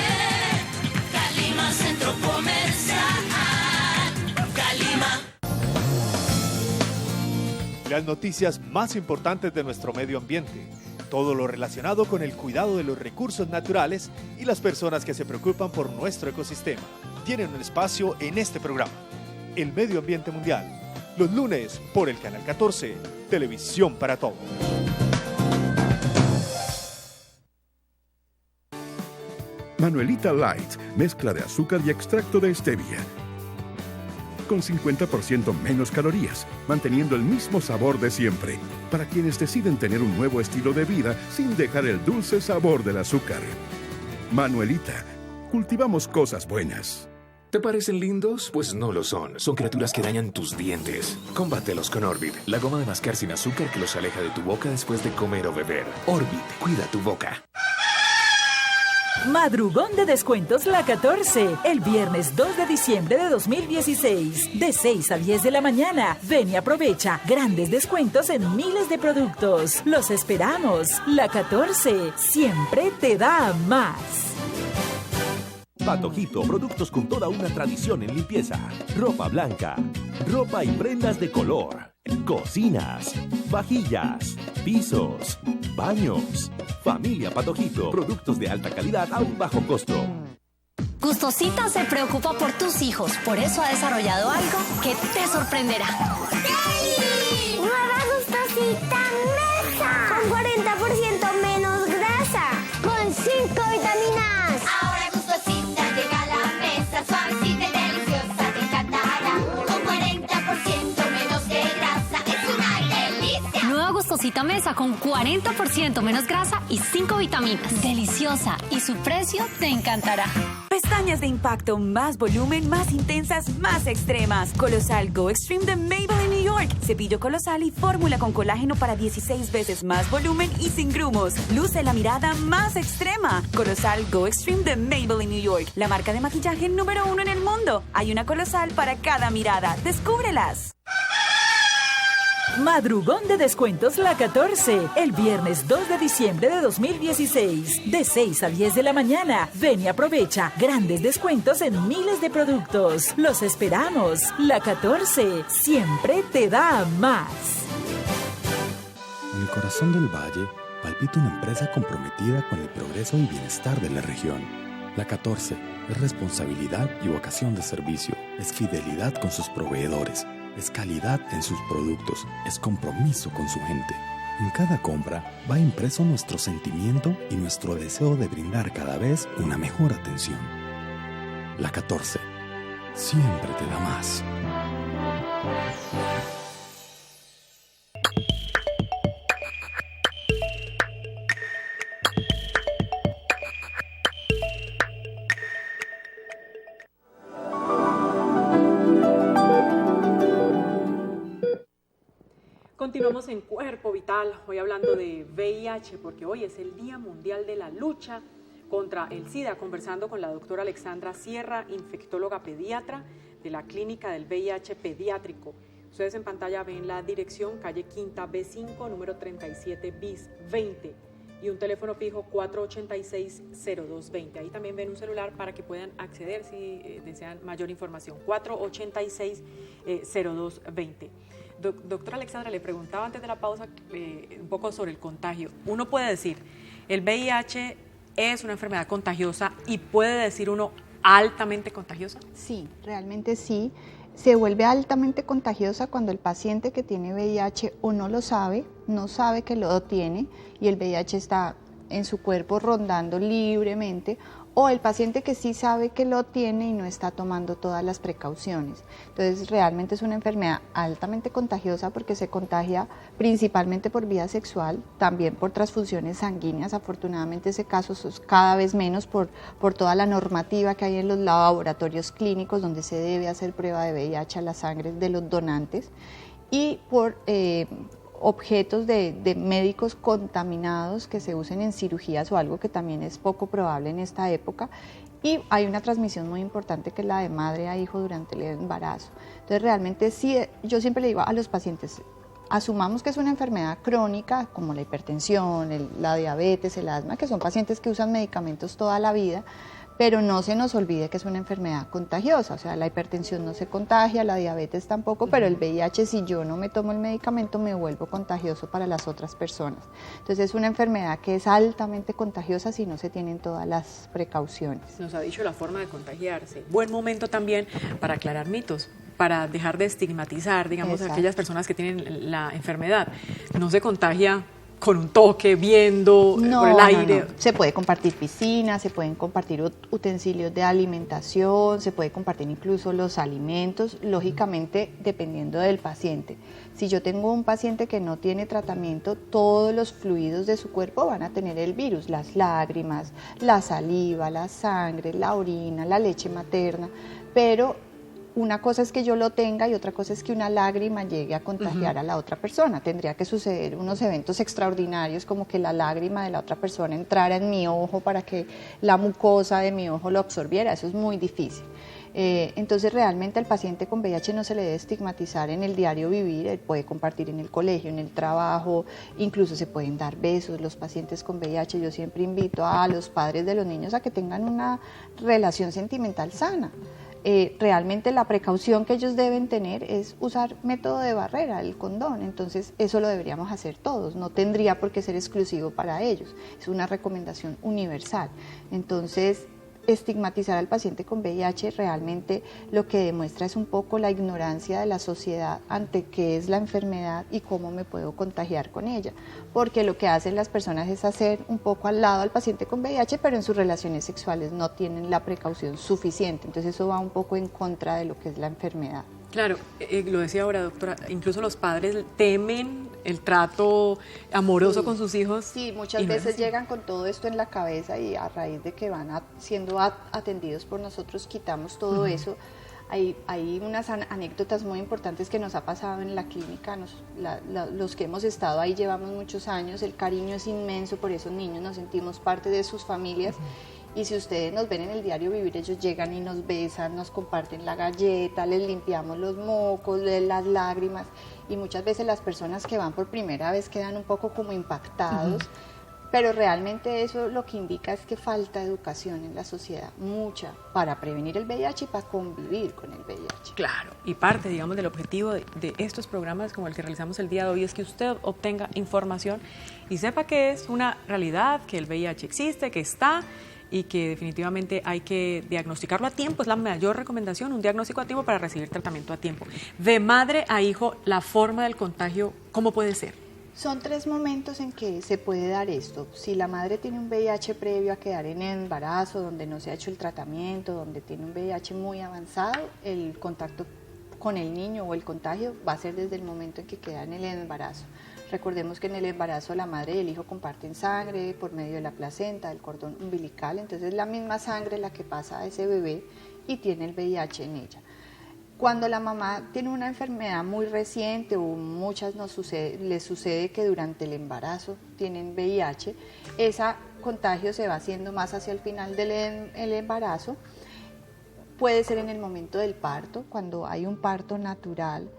Calima, Centro Comercial, Calima. Las noticias más importantes de nuestro medio ambiente. Todo lo relacionado con el cuidado de los recursos naturales y las personas que se preocupan por nuestro ecosistema. Tienen un espacio en este programa. El Medio Ambiente Mundial, los lunes por el Canal 14, Televisión para Todos. Manuelita Light, mezcla de azúcar y extracto de stevia. Con 50% menos calorías, manteniendo el mismo sabor de siempre. Para quienes deciden tener un nuevo estilo de vida sin dejar el dulce sabor del azúcar. Manuelita, cultivamos cosas buenas. ¿Te parecen lindos? Pues no lo son. Son criaturas que dañan tus dientes. Combátelos con Orbit, la goma de mascar sin azúcar que los aleja de tu boca después de comer o beber. Orbit, cuida tu boca. Madrugón de descuentos La 14, el viernes 2 de diciembre de 2016, de 6 a 10 de la mañana. Ven y aprovecha grandes descuentos en miles de productos. Los esperamos. La 14 siempre te da más. Patojito, productos con toda una tradición en limpieza. Ropa blanca, ropa y prendas de color, cocinas, vajillas, pisos, baños. Familia Patojito, productos de alta calidad a un bajo costo. Gustosita se preocupa por tus hijos, por eso ha desarrollado algo que te sorprenderá. ¡Yay! ¡Nueva Gustosita Mesa! Con 40% menos grasa, con 5 vitaminas. Ahora Gustosita llega a la mesa, suavecita y deliciosa, te encantará. Con 40% menos de grasa, es una delicia. Nueva Gustosita Mesa con 40% menos grasa y 5 vitaminas. Deliciosa, y su precio te encantará. Pestañas de impacto, más volumen, más intensas, más extremas. Colosal Go Extreme de Maybelline New York. Cepillo colosal y fórmula con colágeno para 16 veces más volumen y sin grumos. Luce la mirada más extrema. Colosal Go Extreme de Maybelline New York. La marca de maquillaje número 1 en el mundo. Hay una colosal para cada mirada. ¡Descúbrelas! Madrugón de descuentos La 14, el viernes 2 de diciembre de 2016, de 6 a 10 de la mañana. Ven y aprovecha grandes descuentos en miles de productos. Los esperamos. La 14 siempre te da más. En el corazón del valle palpita una empresa comprometida con el progreso y bienestar de la región. La 14 es responsabilidad y vocación de servicio, es fidelidad con sus proveedores, es calidad en sus productos, es compromiso con su gente. En cada compra va impreso nuestro sentimiento y nuestro deseo de brindar cada vez una mejor atención. La 14 siempre te da más. Continuamos en Cuerpo Vital, hoy hablando de VIH, porque hoy es el Día Mundial de la Lucha contra el SIDA, conversando con la doctora Alexandra Sierra, infectóloga pediatra de la Clínica del VIH Pediátrico. Ustedes en pantalla ven la dirección, calle Quinta B5, número 37 bis 20, y un teléfono fijo 486-0220. Ahí también ven un celular para que puedan acceder si desean mayor información, 486-0220. Doctora Alexandra, le preguntaba antes de la pausa un poco sobre el contagio. Uno puede decir, el VIH es una enfermedad contagiosa, y puede decir uno altamente contagiosa. Sí, realmente sí. Se vuelve altamente contagiosa cuando el paciente que tiene VIH o no lo sabe, no sabe que lo tiene y el VIH está en su cuerpo rondando libremente, o el paciente que sí sabe que lo tiene y no está tomando todas las precauciones. Entonces realmente es una enfermedad altamente contagiosa porque se contagia principalmente por vía sexual, también por transfusiones sanguíneas. Afortunadamente ese caso es cada vez menos por toda la normativa que hay en los laboratorios clínicos donde se debe hacer prueba de VIH a la sangre de los donantes, y por objetos de médicos contaminados que se usen en cirugías o algo que también es poco probable en esta época. Y hay una transmisión muy importante que es la de madre a hijo durante el embarazo. Entonces realmente sí, yo siempre le digo a los pacientes, asumamos que es una enfermedad crónica como la hipertensión, la diabetes, el asma, que son pacientes que usan medicamentos toda la vida, pero no se nos olvide que es una enfermedad contagiosa. O sea, la hipertensión no se contagia, la diabetes tampoco, pero el VIH, si yo no me tomo el medicamento, me vuelvo contagioso para las otras personas. Entonces es una enfermedad que es altamente contagiosa si no se tienen todas las precauciones. Nos ha dicho la forma de contagiarse. Buen momento también para aclarar mitos, para dejar de estigmatizar, digamos, a aquellas personas que tienen la enfermedad. No se contagia con un toque, viendo, por el aire. No. Se puede compartir piscina, se pueden compartir utensilios de alimentación, se puede compartir incluso los alimentos, lógicamente dependiendo del paciente. Si yo tengo un paciente que no tiene tratamiento, todos los fluidos de su cuerpo van a tener el virus, las lágrimas, la saliva, la sangre, la orina, la leche materna, pero una cosa es que yo lo tenga y otra cosa es que una lágrima llegue a contagiar a la otra persona. Tendría que suceder unos eventos extraordinarios como que la lágrima de la otra persona entrara en mi ojo para que la mucosa de mi ojo lo absorbiera. Eso es muy difícil. Entonces realmente al paciente con VIH no se le debe estigmatizar en el diario vivir. Él puede compartir en el colegio, en el trabajo, incluso se pueden dar besos. Los pacientes con VIH, yo siempre invito a los padres de los niños a que tengan una relación sentimental sana. realmente la precaución que ellos deben tener es usar método de barrera, el condón. Entonces eso lo deberíamos hacer todos, no tendría por qué ser exclusivo para ellos, es una recomendación universal. Entonces, estigmatizar al paciente con VIH realmente lo que demuestra es un poco la ignorancia de la sociedad ante qué es la enfermedad y cómo me puedo contagiar con ella, porque lo que hacen las personas es hacer un poco al lado al paciente con VIH, pero en sus relaciones sexuales no tienen la precaución suficiente, entonces eso va un poco en contra de lo que es la enfermedad. Claro, lo decía ahora, doctora, incluso los padres temen el trato amoroso con sus hijos. Sí, muchas veces llegan con todo esto en la cabeza y a raíz de que van siendo atendidos por nosotros quitamos todo eso. Hay unas anécdotas muy importantes que nos ha pasado en la clínica, los que hemos estado ahí llevamos muchos años, el cariño es inmenso por esos niños, nos sentimos parte de sus familias. Y si ustedes nos ven en el diario vivir, ellos llegan y nos besan, nos comparten la galleta, les limpiamos los mocos, las lágrimas. Y muchas veces las personas que van por primera vez quedan un poco como impactados. Pero realmente eso lo que indica es que falta educación en la sociedad, mucha, para prevenir el VIH y para convivir con el VIH. Claro, y parte, digamos, del objetivo de estos programas como el que realizamos el día de hoy es que usted obtenga información y sepa que es una realidad, que el VIH existe, que está y que definitivamente hay que diagnosticarlo a tiempo, es la mayor recomendación, un diagnóstico a tiempo para recibir tratamiento a tiempo. De madre a hijo, la forma del contagio, ¿cómo puede ser? Son 3 momentos en que se puede dar esto. Si la madre tiene un VIH previo a quedar en el embarazo, donde no se ha hecho el tratamiento, donde tiene un VIH muy avanzado, el contacto con el niño o el contagio va a ser desde el momento en que queda en el embarazo. Recordemos que en el embarazo la madre y el hijo comparten sangre por medio de la placenta, del cordón umbilical, entonces es la misma sangre la que pasa a ese bebé y tiene el VIH en ella. Cuando la mamá tiene una enfermedad muy reciente o muchas les sucede que durante el embarazo tienen VIH, ese contagio se va haciendo más hacia el final del embarazo. Puede ser en el momento del parto, cuando hay un parto natural,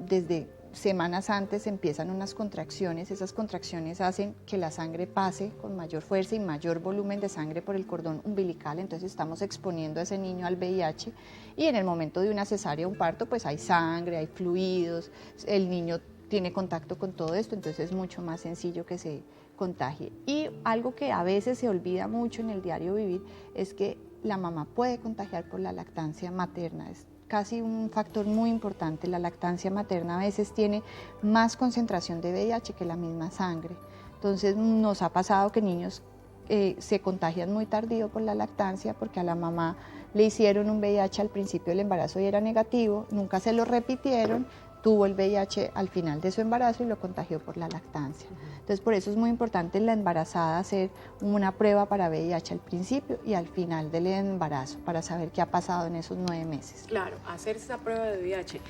desde semanas antes empiezan unas contracciones, esas contracciones hacen que la sangre pase con mayor fuerza y mayor volumen de sangre por el cordón umbilical, entonces estamos exponiendo a ese niño al VIH y en el momento de una cesárea o un parto pues hay sangre, hay fluidos, el niño tiene contacto con todo esto, entonces es mucho más sencillo que se contagie. Y algo que a veces se olvida mucho en el diario vivir es que la mamá puede contagiar por la lactancia materna, es casi un factor muy importante. La lactancia materna a veces tiene más concentración de VIH que la misma sangre. Entonces nos ha pasado que niños se contagian muy tardío por la lactancia porque a la mamá le hicieron un VIH al principio del embarazo y era negativo, nunca se lo repitieron, tuvo el VIH al final de su embarazo y lo contagió por la lactancia. Entonces por eso es muy importante en la embarazada hacer una prueba para VIH al principio y al final del embarazo para saber qué ha pasado en esos 9 meses. Claro, hacer esa prueba de VIH,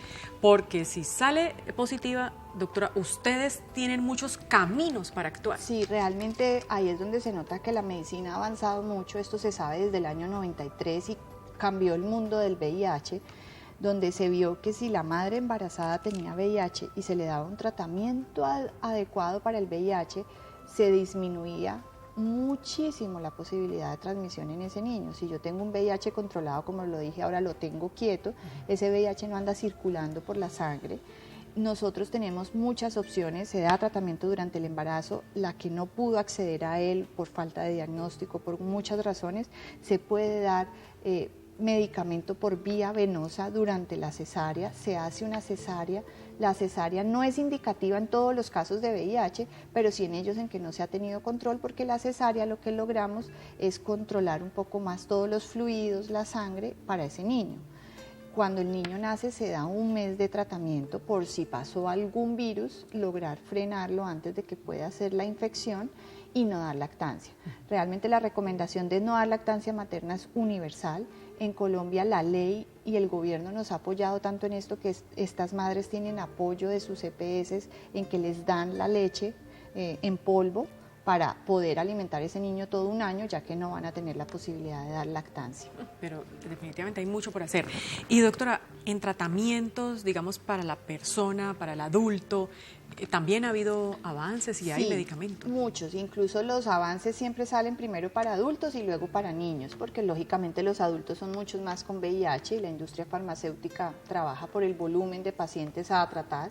porque si sale positiva, doctora, ustedes tienen muchos caminos para actuar. Sí, realmente ahí es donde se nota que la medicina ha avanzado mucho, esto se sabe desde el año 93 y cambió el mundo del VIH, donde se vio que si la madre embarazada tenía VIH y se le daba un tratamiento adecuado para el VIH, se disminuía muchísimo la posibilidad de transmisión en ese niño. Si yo tengo un VIH controlado, como lo dije ahora, lo tengo quieto, ese VIH no anda circulando por la sangre. Nosotros tenemos muchas opciones, se da tratamiento durante el embarazo, la que no pudo acceder a él por falta de diagnóstico, por muchas razones, se puede dar medicamento por vía venosa durante la cesárea, se hace una cesárea, la cesárea no es indicativa en todos los casos de VIH, pero sí en ellos en que no se ha tenido control, porque la cesárea lo que logramos es controlar un poco más todos los fluidos, la sangre para ese niño. Cuando el niño nace se da 1 mes de tratamiento por si pasó algún virus, lograr frenarlo antes de que pueda hacer la infección y no dar lactancia. Realmente la recomendación de no dar lactancia materna es universal. En Colombia la ley y el gobierno nos ha apoyado tanto en esto que estas madres tienen apoyo de sus EPS en que les dan la leche en polvo para poder alimentar a ese niño todo un año, ya que no van a tener la posibilidad de dar lactancia. Pero definitivamente hay mucho por hacer. Y doctora, en tratamientos, digamos, para la persona, para el adulto, también ha habido avances y hay medicamentos. Muchos, incluso los avances siempre salen primero para adultos y luego para niños, porque lógicamente los adultos son muchos más con VIH y la industria farmacéutica trabaja por el volumen de pacientes a tratar.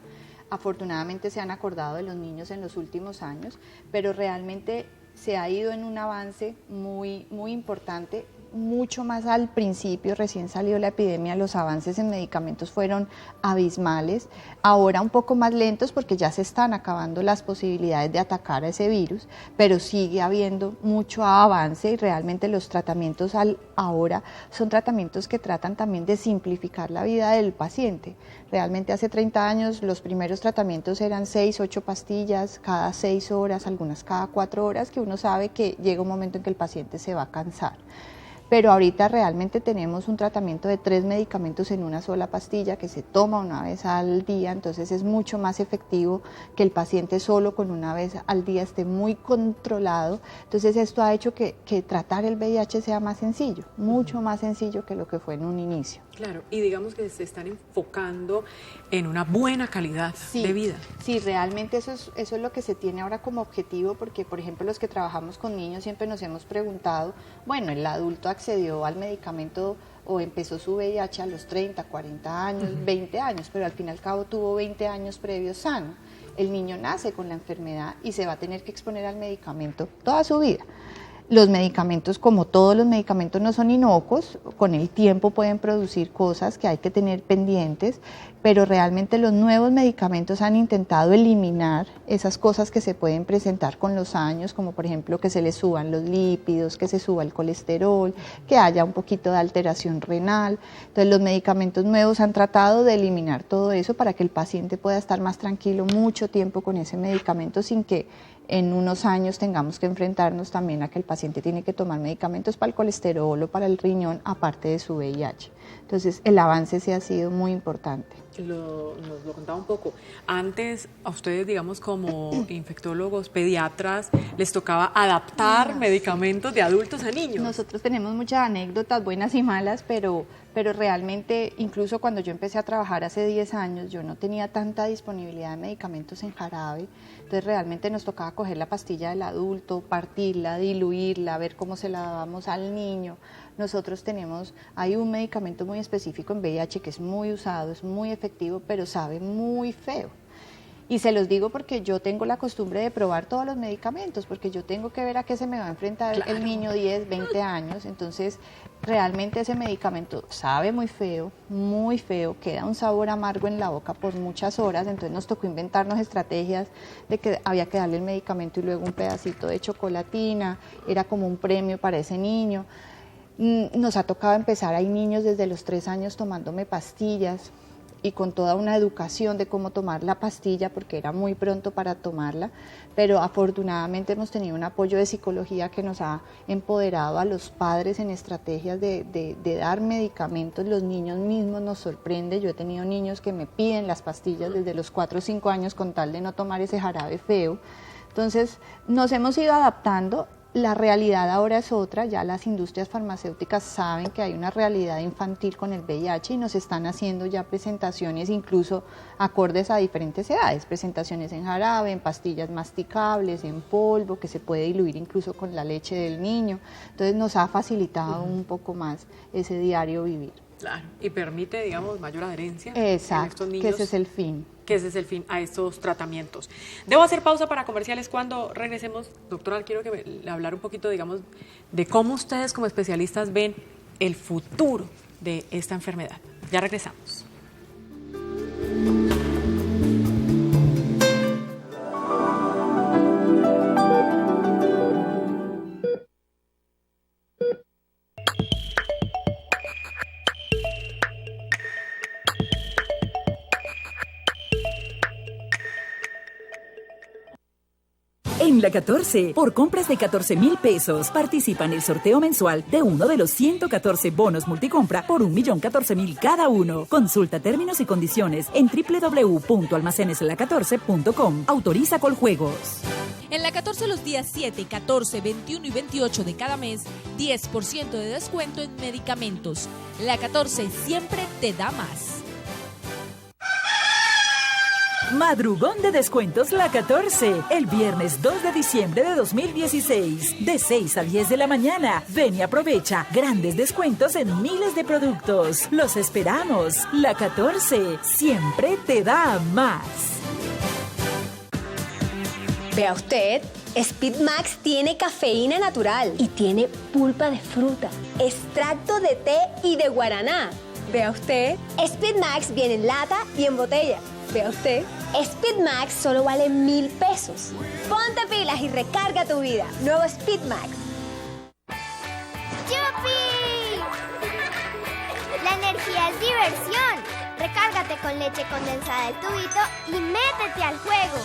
Afortunadamente se han acordado de los niños en los últimos años, pero realmente se ha ido en un avance muy importante. Mucho más al principio, recién salió la epidemia, los avances en medicamentos fueron abismales, ahora un poco más lentos porque ya se están acabando las posibilidades de atacar a ese virus, pero sigue habiendo mucho avance y realmente los tratamientos ahora son tratamientos que tratan también de simplificar la vida del paciente. Realmente hace 30 años los primeros tratamientos eran 6, 8 pastillas cada 6 horas, algunas cada 4 horas, que uno sabe que llega un momento en que el paciente se va a cansar. Pero ahorita realmente tenemos un tratamiento de 3 medicamentos en una sola pastilla que se toma una vez al día, entonces es mucho más efectivo que el paciente solo con una vez al día esté muy controlado. Entonces esto ha hecho que tratar el VIH sea más sencillo, mucho más sencillo que lo que fue en un inicio. Claro, y digamos que se están enfocando en una buena calidad de vida. Sí, realmente eso es lo que se tiene ahora como objetivo, porque por ejemplo los que trabajamos con niños siempre nos hemos preguntado, bueno, el adulto accedió al medicamento o empezó su VIH a los 30, 40 años, 20 años, pero al fin y al cabo tuvo 20 años previos sano. El niño nace con la enfermedad y se va a tener que exponer al medicamento toda su vida. Los medicamentos, como todos los medicamentos, no son inocuos, con el tiempo pueden producir cosas que hay que tener pendientes, pero realmente los nuevos medicamentos han intentado eliminar esas cosas que se pueden presentar con los años, como por ejemplo que se le suban los lípidos, que se suba el colesterol, que haya un poquito de alteración renal. Entonces los medicamentos nuevos han tratado de eliminar todo eso para que el paciente pueda estar más tranquilo mucho tiempo con ese medicamento sin que en unos años tengamos que enfrentarnos también a que el paciente tiene que tomar medicamentos para el colesterol o para el riñón, aparte de su VIH. Entonces, el avance sí ha sido muy importante. Nos lo contaba un poco. Antes, a ustedes, digamos, como infectólogos, pediatras, les tocaba adaptar medicamentos de adultos a niños. Nosotros tenemos muchas anécdotas, buenas y malas, pero realmente, incluso cuando yo empecé a trabajar hace 10 años, yo no tenía tanta disponibilidad de medicamentos en jarabe. Entonces, realmente nos tocaba coger la pastilla del adulto, partirla, diluirla, ver cómo se la dábamos al niño. Nosotros hay un medicamento muy específico en VIH que es muy usado, es muy efectivo, pero sabe muy feo. Y se los digo porque yo tengo la costumbre de probar todos los medicamentos, porque yo tengo que ver a qué se me va a enfrentar el niño 10, 20 años. Entonces, realmente ese medicamento sabe muy feo, queda un sabor amargo en la boca por muchas horas. Entonces nos tocó inventarnos estrategias de que había que darle el medicamento y luego un pedacito de chocolatina, era como un premio para ese niño. Nos ha tocado empezar, hay niños desde los 3 años tomándome pastillas y con toda una educación de cómo tomar la pastilla porque era muy pronto para tomarla, pero afortunadamente hemos tenido un apoyo de psicología que nos ha empoderado a los padres en estrategias de dar medicamentos. Los niños mismos nos sorprende, yo he tenido niños que me piden las pastillas desde los 4 o 5 años con tal de no tomar ese jarabe feo. Entonces nos hemos ido adaptando. La realidad ahora es otra, ya las industrias farmacéuticas saben que hay una realidad infantil con el VIH y nos están haciendo ya presentaciones incluso acordes a diferentes edades, presentaciones en jarabe, en pastillas masticables, en polvo, que se puede diluir incluso con la leche del niño. Entonces nos ha facilitado un poco más ese diario vivir. Claro, y permite, digamos, mayor adherencia. Exacto, en estos niños. que ese es el fin. Que ese es el fin a estos tratamientos. Debo hacer pausa para comerciales. Cuando regresemos, doctora, quiero hablar un poquito, digamos, de cómo ustedes como especialistas ven el futuro de esta enfermedad. Ya regresamos. En la 14, por compras de 14,000 pesos, participa en el sorteo mensual de uno de los 114 bonos multicompra por 1.014.000 cada uno. Consulta términos y condiciones en www.almaceneslacatorce.com. Autoriza Coljuegos. En la 14 los días 7, 14, 21 y 28 de cada mes, 10% de descuento en medicamentos. La 14 siempre te da más. Madrugón de descuentos La 14, el viernes 2 de diciembre de 2016, de 6 a 10 de la mañana. Ven y aprovecha grandes descuentos en miles de productos. Los esperamos. La 14 siempre te da más. Vea usted, Speedmax tiene cafeína natural y tiene pulpa de fruta, extracto de té y de guaraná. Vea usted, Speedmax viene en lata y en botella. Vea usted, Speedmax solo vale 1.000 pesos. Ponte pilas y recarga tu vida. Nuevo Speedmax. ¡Yupi! La energía es diversión. Recárgate con leche condensada del tubito y métete al juego.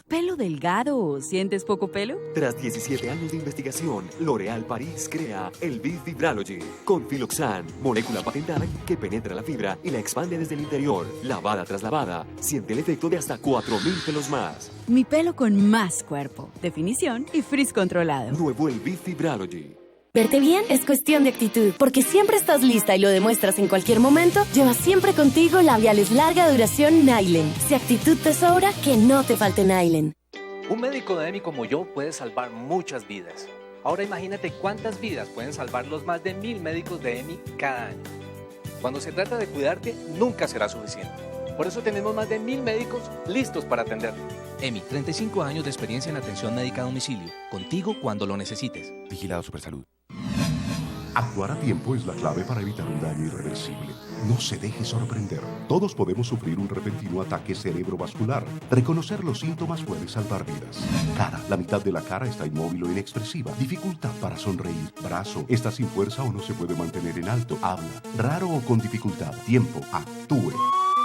¿Pelo delgado? ¿Sientes poco pelo? Tras 17 años de investigación, L'Oréal Paris crea el B-Fibralogy con Filoxan, molécula patentada que penetra la fibra y la expande desde el interior. Lavada tras lavada, siente el efecto de hasta 4.000 pelos más. Mi pelo con más cuerpo, definición y frizz controlado. Nuevo el B-Fibralogy. Verte bien es cuestión de actitud, porque siempre estás lista y lo demuestras en cualquier momento. Llevas siempre contigo labiales larga duración Nylen. Si actitud te sobra, que no te falte Nylen. Un médico de EMI como yo puede salvar muchas vidas. Ahora imagínate cuántas vidas pueden salvar los más de 1.000 médicos de EMI cada año. Cuando se trata de cuidarte, nunca será suficiente. Por eso tenemos más de 1.000 médicos listos para atenderte. EMI, 35 años de experiencia en atención médica a domicilio. Contigo cuando lo necesites. Vigilado Supersalud. Actuar a tiempo es la clave para evitar un daño irreversible. No se deje sorprender. Todos podemos sufrir un repentino ataque cerebrovascular. Reconocer los síntomas puede salvar vidas. Cara. La mitad de la cara está inmóvil o inexpresiva. Dificultad para sonreír. Brazo. Está sin fuerza o no se puede mantener en alto. Habla. Raro o con dificultad. Tiempo. Actúe.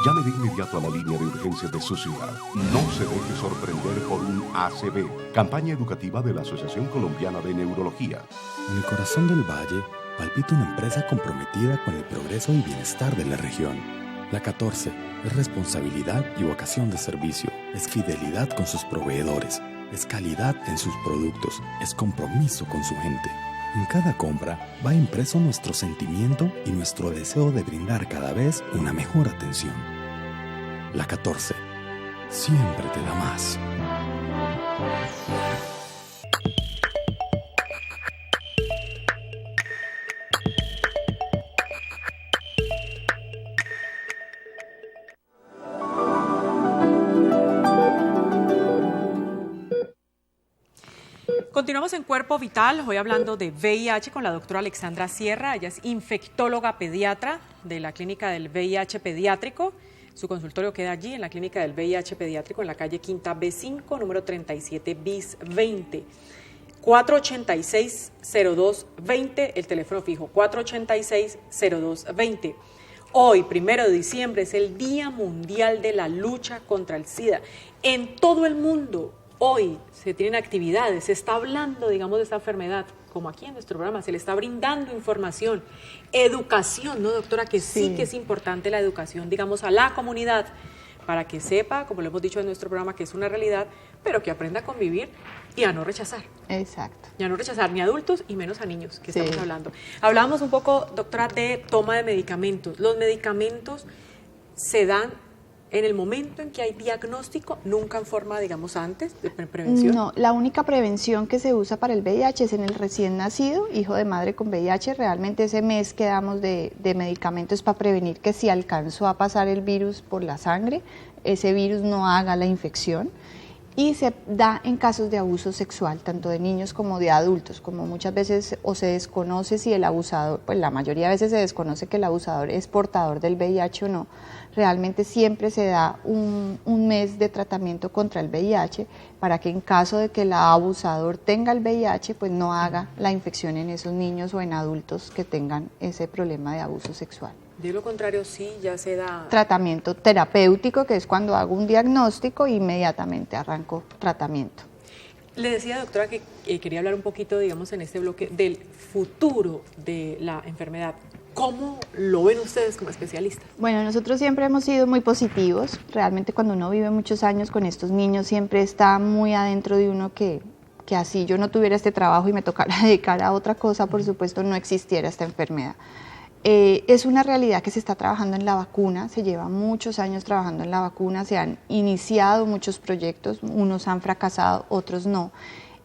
Llame de inmediato a la línea de urgencias de su ciudad. No se deje sorprender por un ACV. Campaña educativa de la Asociación Colombiana de Neurología. En el corazón del valle palpita una empresa comprometida con el progreso y bienestar de la región. La 14 es responsabilidad y vocación de servicio. Es fidelidad con sus proveedores. Es calidad en sus productos. Es compromiso con su gente. En cada compra va impreso nuestro sentimiento y nuestro deseo de brindar cada vez una mejor atención. La 14 siempre te da más. Continuamos en Cuerpo Vital, hoy hablando de VIH con la doctora Alexandra Sierra. Ella es infectóloga pediatra de la Clínica del VIH Pediátrico. Su consultorio queda allí en la Clínica del VIH Pediátrico en la calle Quinta B5, número 37 bis 20. 486-0220, el teléfono fijo, 486-0220. Hoy, 1 de diciembre, es el Día Mundial de la Lucha contra el SIDA. En todo el mundo, hoy se tienen actividades, se está hablando, digamos, de esta enfermedad, como aquí en nuestro programa, se le está brindando información, educación, ¿no, doctora? Que sí que es importante la educación, digamos, a la comunidad, para que sepa, como lo hemos dicho en nuestro programa, que es una realidad, pero que aprenda a convivir y a no rechazar. Exacto. Y a no rechazar ni a adultos y menos a niños, que estamos hablando. Hablábamos un poco, doctora, de toma de medicamentos. Los medicamentos se dan en el momento en que hay diagnóstico, nunca en forma, digamos, antes de prevención. No, la única prevención que se usa para el VIH es en el recién nacido, hijo de madre con VIH. Realmente ese mes que damos de medicamentos para prevenir que si alcanzó a pasar el virus por la sangre, ese virus no haga la infección. Y se da en casos de abuso sexual, tanto de niños como de adultos, como muchas veces o se desconoce si el abusador, pues la mayoría de veces se desconoce que el abusador es portador del VIH o no. Realmente siempre se da un mes de tratamiento contra el VIH para que en caso de que el abusador tenga el VIH, pues no haga la infección en esos niños o en adultos que tengan ese problema de abuso sexual. De lo contrario, sí, ya se da tratamiento terapéutico, que es cuando hago un diagnóstico e inmediatamente arranco tratamiento. Le decía, doctora, que quería hablar un poquito, digamos, en este bloque del futuro de la enfermedad. ¿Cómo lo ven ustedes como especialistas? Bueno, nosotros siempre hemos sido muy positivos. Realmente cuando uno vive muchos años con estos niños, siempre está muy adentro de uno que así yo no tuviera este trabajo y me tocara dedicar a otra cosa, por supuesto no existiera esta enfermedad. Es una realidad que se está trabajando en la vacuna, se lleva muchos años trabajando en la vacuna, se han iniciado muchos proyectos, unos han fracasado, otros no.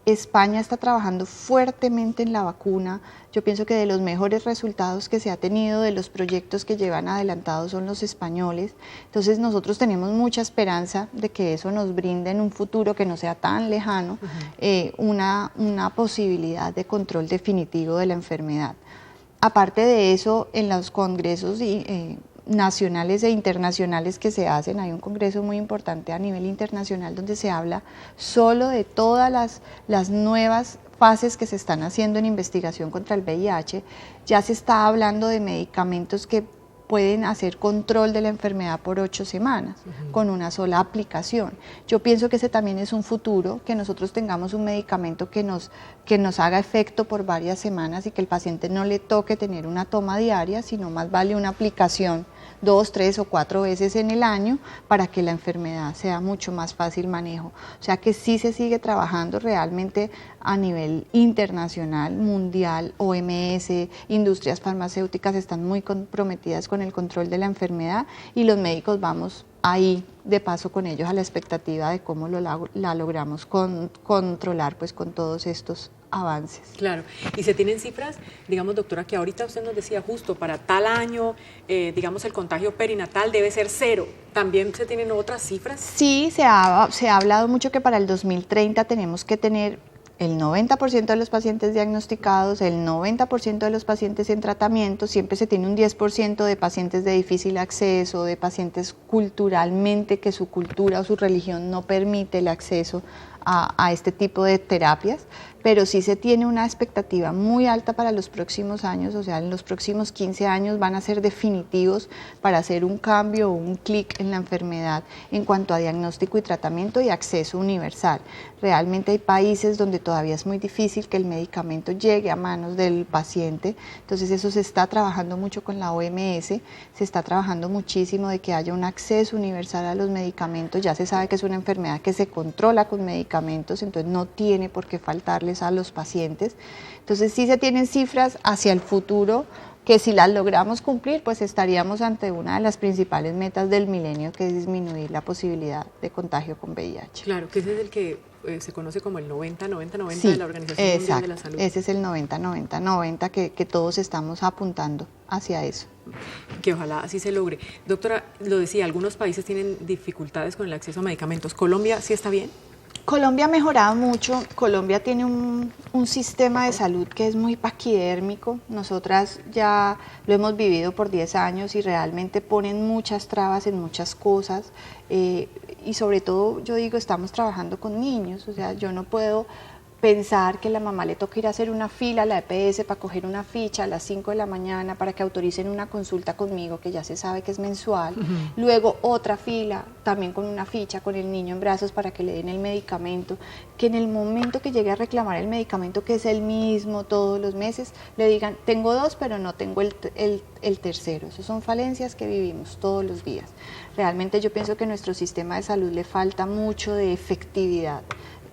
España está trabajando fuertemente en la vacuna. Yo pienso que de los mejores resultados que se ha tenido de los proyectos que llevan adelantados son los españoles. Entonces nosotros tenemos mucha esperanza de que eso nos brinde en un futuro que no sea tan lejano una posibilidad de control definitivo de la enfermedad. Aparte de eso, en los congresos nacionales e internacionales que se hacen, hay un congreso muy importante a nivel internacional donde se habla solo de todas las nuevas fases que se están haciendo en investigación contra el VIH. Ya se está hablando de medicamentos que pueden hacer control de la enfermedad por 8 semanas con una sola aplicación. Yo pienso que ese también es un futuro, que nosotros tengamos un medicamento que nos haga efecto por varias semanas y que el paciente no le toque tener una toma diaria, sino más vale una aplicación 2, 3 o 4 veces en el año para que la enfermedad sea mucho más fácil manejo. O sea que sí se sigue trabajando realmente a nivel internacional, mundial, OMS, industrias farmacéuticas están muy comprometidas con el control de la enfermedad y los médicos vamos ahí de paso con ellos a la expectativa de cómo la logramos controlar pues con todos estos avances. Claro, y se tienen cifras, digamos doctora, que ahorita usted nos decía justo para tal año, digamos el contagio perinatal debe ser 0, ¿también se tienen otras cifras? Sí, se ha hablado mucho que para el 2030 tenemos que tener el 90% de los pacientes diagnosticados, el 90% de los pacientes en tratamiento, siempre se tiene un 10% de pacientes de difícil acceso, de pacientes culturalmente que su cultura o su religión no permite el acceso a este tipo de terapias, pero sí se tiene una expectativa muy alta para los próximos años, o sea, en los próximos 15 años van a ser definitivos para hacer un cambio o un clic en la enfermedad en cuanto a diagnóstico y tratamiento y acceso universal. Realmente hay países donde todavía es muy difícil que el medicamento llegue a manos del paciente, entonces eso se está trabajando mucho con la OMS, se está trabajando muchísimo de que haya un acceso universal a los medicamentos, ya se sabe que es una enfermedad que se controla con medicamentos, entonces no tiene por qué faltarles a los pacientes. Entonces sí se tienen cifras hacia el futuro que si las logramos cumplir, pues estaríamos ante una de las principales metas del milenio, que es disminuir la posibilidad de contagio con VIH. Claro, que ese es el que se conoce como el 90-90-90 sí, de la Organización Mundial de la Salud. Ese es el 90-90-90 que todos estamos apuntando hacia eso. Que ojalá así se logre. Doctora, lo decía, algunos países tienen dificultades con el acceso a medicamentos. ¿Colombia sí está bien? Colombia ha mejorado mucho. Colombia tiene un sistema de salud que es muy paquidérmico. Nosotras ya lo hemos vivido por 10 años y realmente ponen muchas trabas en muchas cosas. Y sobre todo, yo digo, estamos trabajando con niños. O sea, yo no puedo pensar que la mamá le toca ir a hacer una fila a la EPS para coger una ficha a las 5 de la mañana para que autoricen una consulta conmigo, que ya se sabe que es mensual, luego otra fila también con una ficha con el niño en brazos para que le den el medicamento, que en el momento que llegue a reclamar el medicamento, que es el mismo todos los meses, le digan, tengo 2 pero no tengo el tercero. Esas son falencias que vivimos todos los días. Realmente yo pienso que a nuestro sistema de salud le falta mucho de efectividad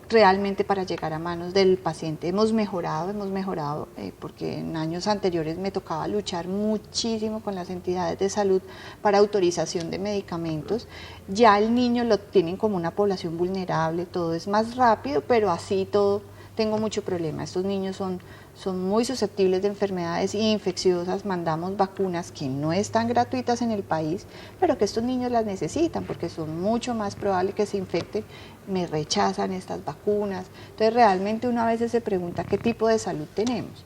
realmente para llegar a manos del paciente. Hemos mejorado porque en años anteriores me tocaba luchar muchísimo con las entidades de salud para autorización de medicamentos. Ya el niño lo tienen como una población vulnerable, todo es más rápido, pero así todo tengo mucho problema. Estos niños son muy susceptibles de enfermedades infecciosas, mandamos vacunas que no están gratuitas en el país, pero que estos niños las necesitan porque son mucho más probables que se infecten, me rechazan estas vacunas. Entonces realmente uno a veces se pregunta qué tipo de salud tenemos.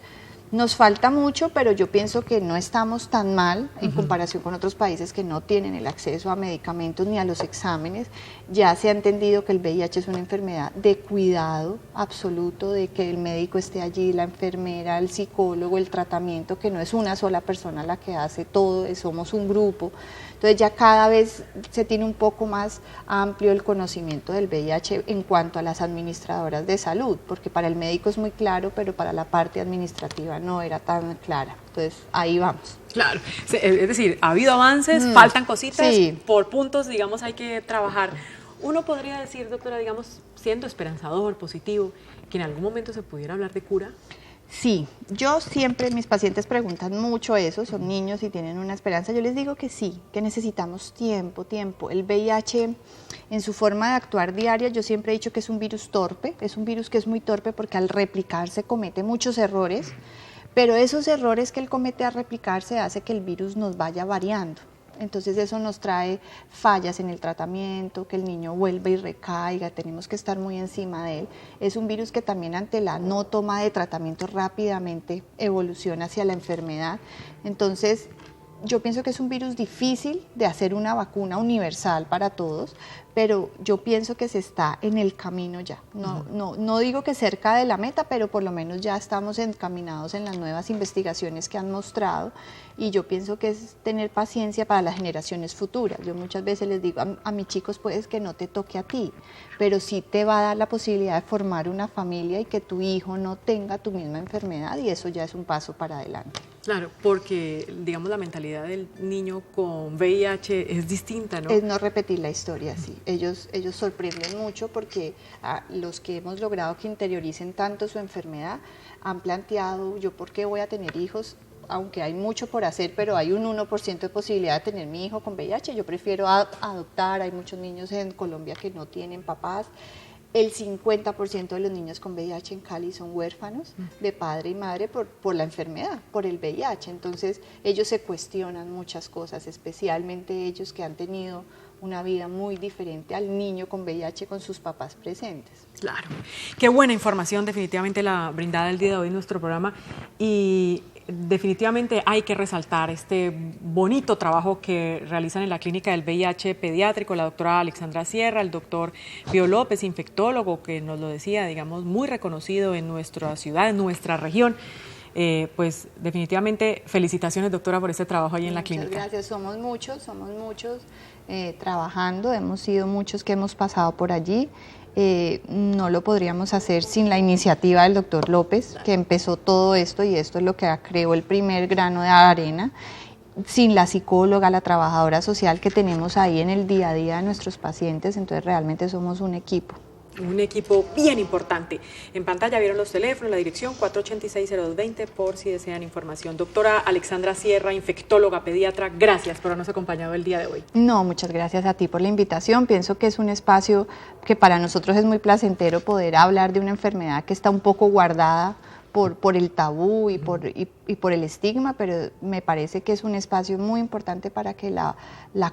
Nos falta mucho, pero yo pienso que no estamos tan mal en comparación con otros países que no tienen el acceso a medicamentos ni a los exámenes. Ya se ha entendido que el VIH es una enfermedad de cuidado absoluto, de que el médico esté allí, la enfermera, el psicólogo, el tratamiento, que no es una sola persona la que hace todo, somos un grupo. Entonces ya cada vez se tiene un poco más amplio el conocimiento del VIH en cuanto a las administradoras de salud, porque para el médico es muy claro, pero para la parte administrativa no era tan clara. Entonces ahí vamos. Claro, es decir, ha habido avances, faltan cositas, sí. Por puntos, digamos, hay que trabajar. Uno podría decir, doctora, digamos, siendo esperanzador, positivo, que en algún momento se pudiera hablar de cura. Sí, yo siempre, mis pacientes preguntan mucho eso, son niños y tienen una esperanza, yo les digo que sí, que necesitamos tiempo. El VIH en su forma de actuar diaria, yo siempre he dicho que es un virus torpe, es un virus que es muy torpe porque al replicarse comete muchos errores, pero esos errores que él comete al replicarse hace que el virus nos vaya variando. Entonces eso nos trae fallas en el tratamiento, que el niño vuelva y recaiga, tenemos que estar muy encima de él. Es un virus que también ante la no toma de tratamiento rápidamente evoluciona hacia la enfermedad. Entonces yo pienso que es un virus difícil de hacer una vacuna universal para todos, pero yo pienso que se está en el camino ya. No digo que cerca de la meta, pero por lo menos ya estamos encaminados en las nuevas investigaciones que han mostrado, y yo pienso que es tener paciencia para las generaciones futuras. Yo muchas veces les digo a mis chicos, puedes que no te toque a ti, pero sí te va a dar la posibilidad de formar una familia y que tu hijo no tenga tu misma enfermedad, y eso ya es un paso para adelante. Claro, porque digamos la mentalidad del niño con VIH es distinta, ¿no? Es no repetir la historia, sí. Ellos sorprenden mucho porque los que hemos logrado que interioricen tanto su enfermedad han planteado, yo por qué voy a tener hijos, aunque hay mucho por hacer, pero hay un 1% de posibilidad de tener mi hijo con VIH, yo prefiero adoptar. Hay muchos niños en Colombia que no tienen papás. El 50% de los niños con VIH en Cali son huérfanos de padre y madre por la enfermedad, por el VIH. Entonces ellos se cuestionan muchas cosas, especialmente ellos que han tenido una vida muy diferente al niño con VIH con sus papás presentes. Claro, qué buena información definitivamente la brindada el día de hoy en nuestro programa, y definitivamente hay que resaltar este bonito trabajo que realizan en la clínica del VIH pediátrico la doctora Alexandra Sierra, el doctor Pío López, infectólogo, que nos lo decía, digamos, muy reconocido en nuestra ciudad, en nuestra región. Pues definitivamente felicitaciones, doctora, por este trabajo ahí en la clínica. Muchas gracias, somos muchos trabajando, hemos sido muchos que hemos pasado por allí. No lo podríamos hacer sin la iniciativa del doctor López, que empezó todo esto, y esto es lo que creó el primer grano de arena, sin la psicóloga, la trabajadora social que tenemos ahí en el día a día de nuestros pacientes. Entonces realmente somos un equipo. Un equipo bien importante. En pantalla vieron los teléfonos, la dirección 486-0220 por si desean información. Doctora Alexandra Sierra, infectóloga, pediatra, gracias por habernos acompañado el día de hoy. No, muchas gracias a ti por la invitación. Pienso que es un espacio que para nosotros es muy placentero poder hablar de una enfermedad que está un poco guardada por el tabú y por el estigma, pero me parece que es un espacio muy importante para que la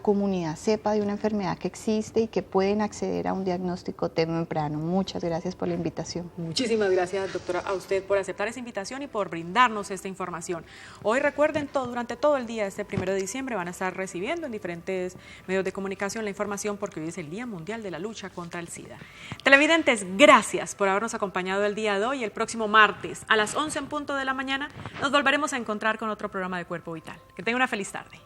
comunidad sepa de una enfermedad que existe y que pueden acceder a un diagnóstico temprano. Muchas gracias por la invitación. Muchísimas gracias, doctora, a usted por aceptar esa invitación y por brindarnos esta información. Hoy recuerden, durante todo el día, este 1 de diciembre, van a estar recibiendo en diferentes medios de comunicación la información, porque hoy es el Día Mundial de la Lucha contra el SIDA. Televidentes, gracias por habernos acompañado el día de hoy. El próximo martes, a las 11 en punto de la mañana, nos volveremos a encontrar con otro programa de Cuerpo Vital. Que tenga una feliz tarde.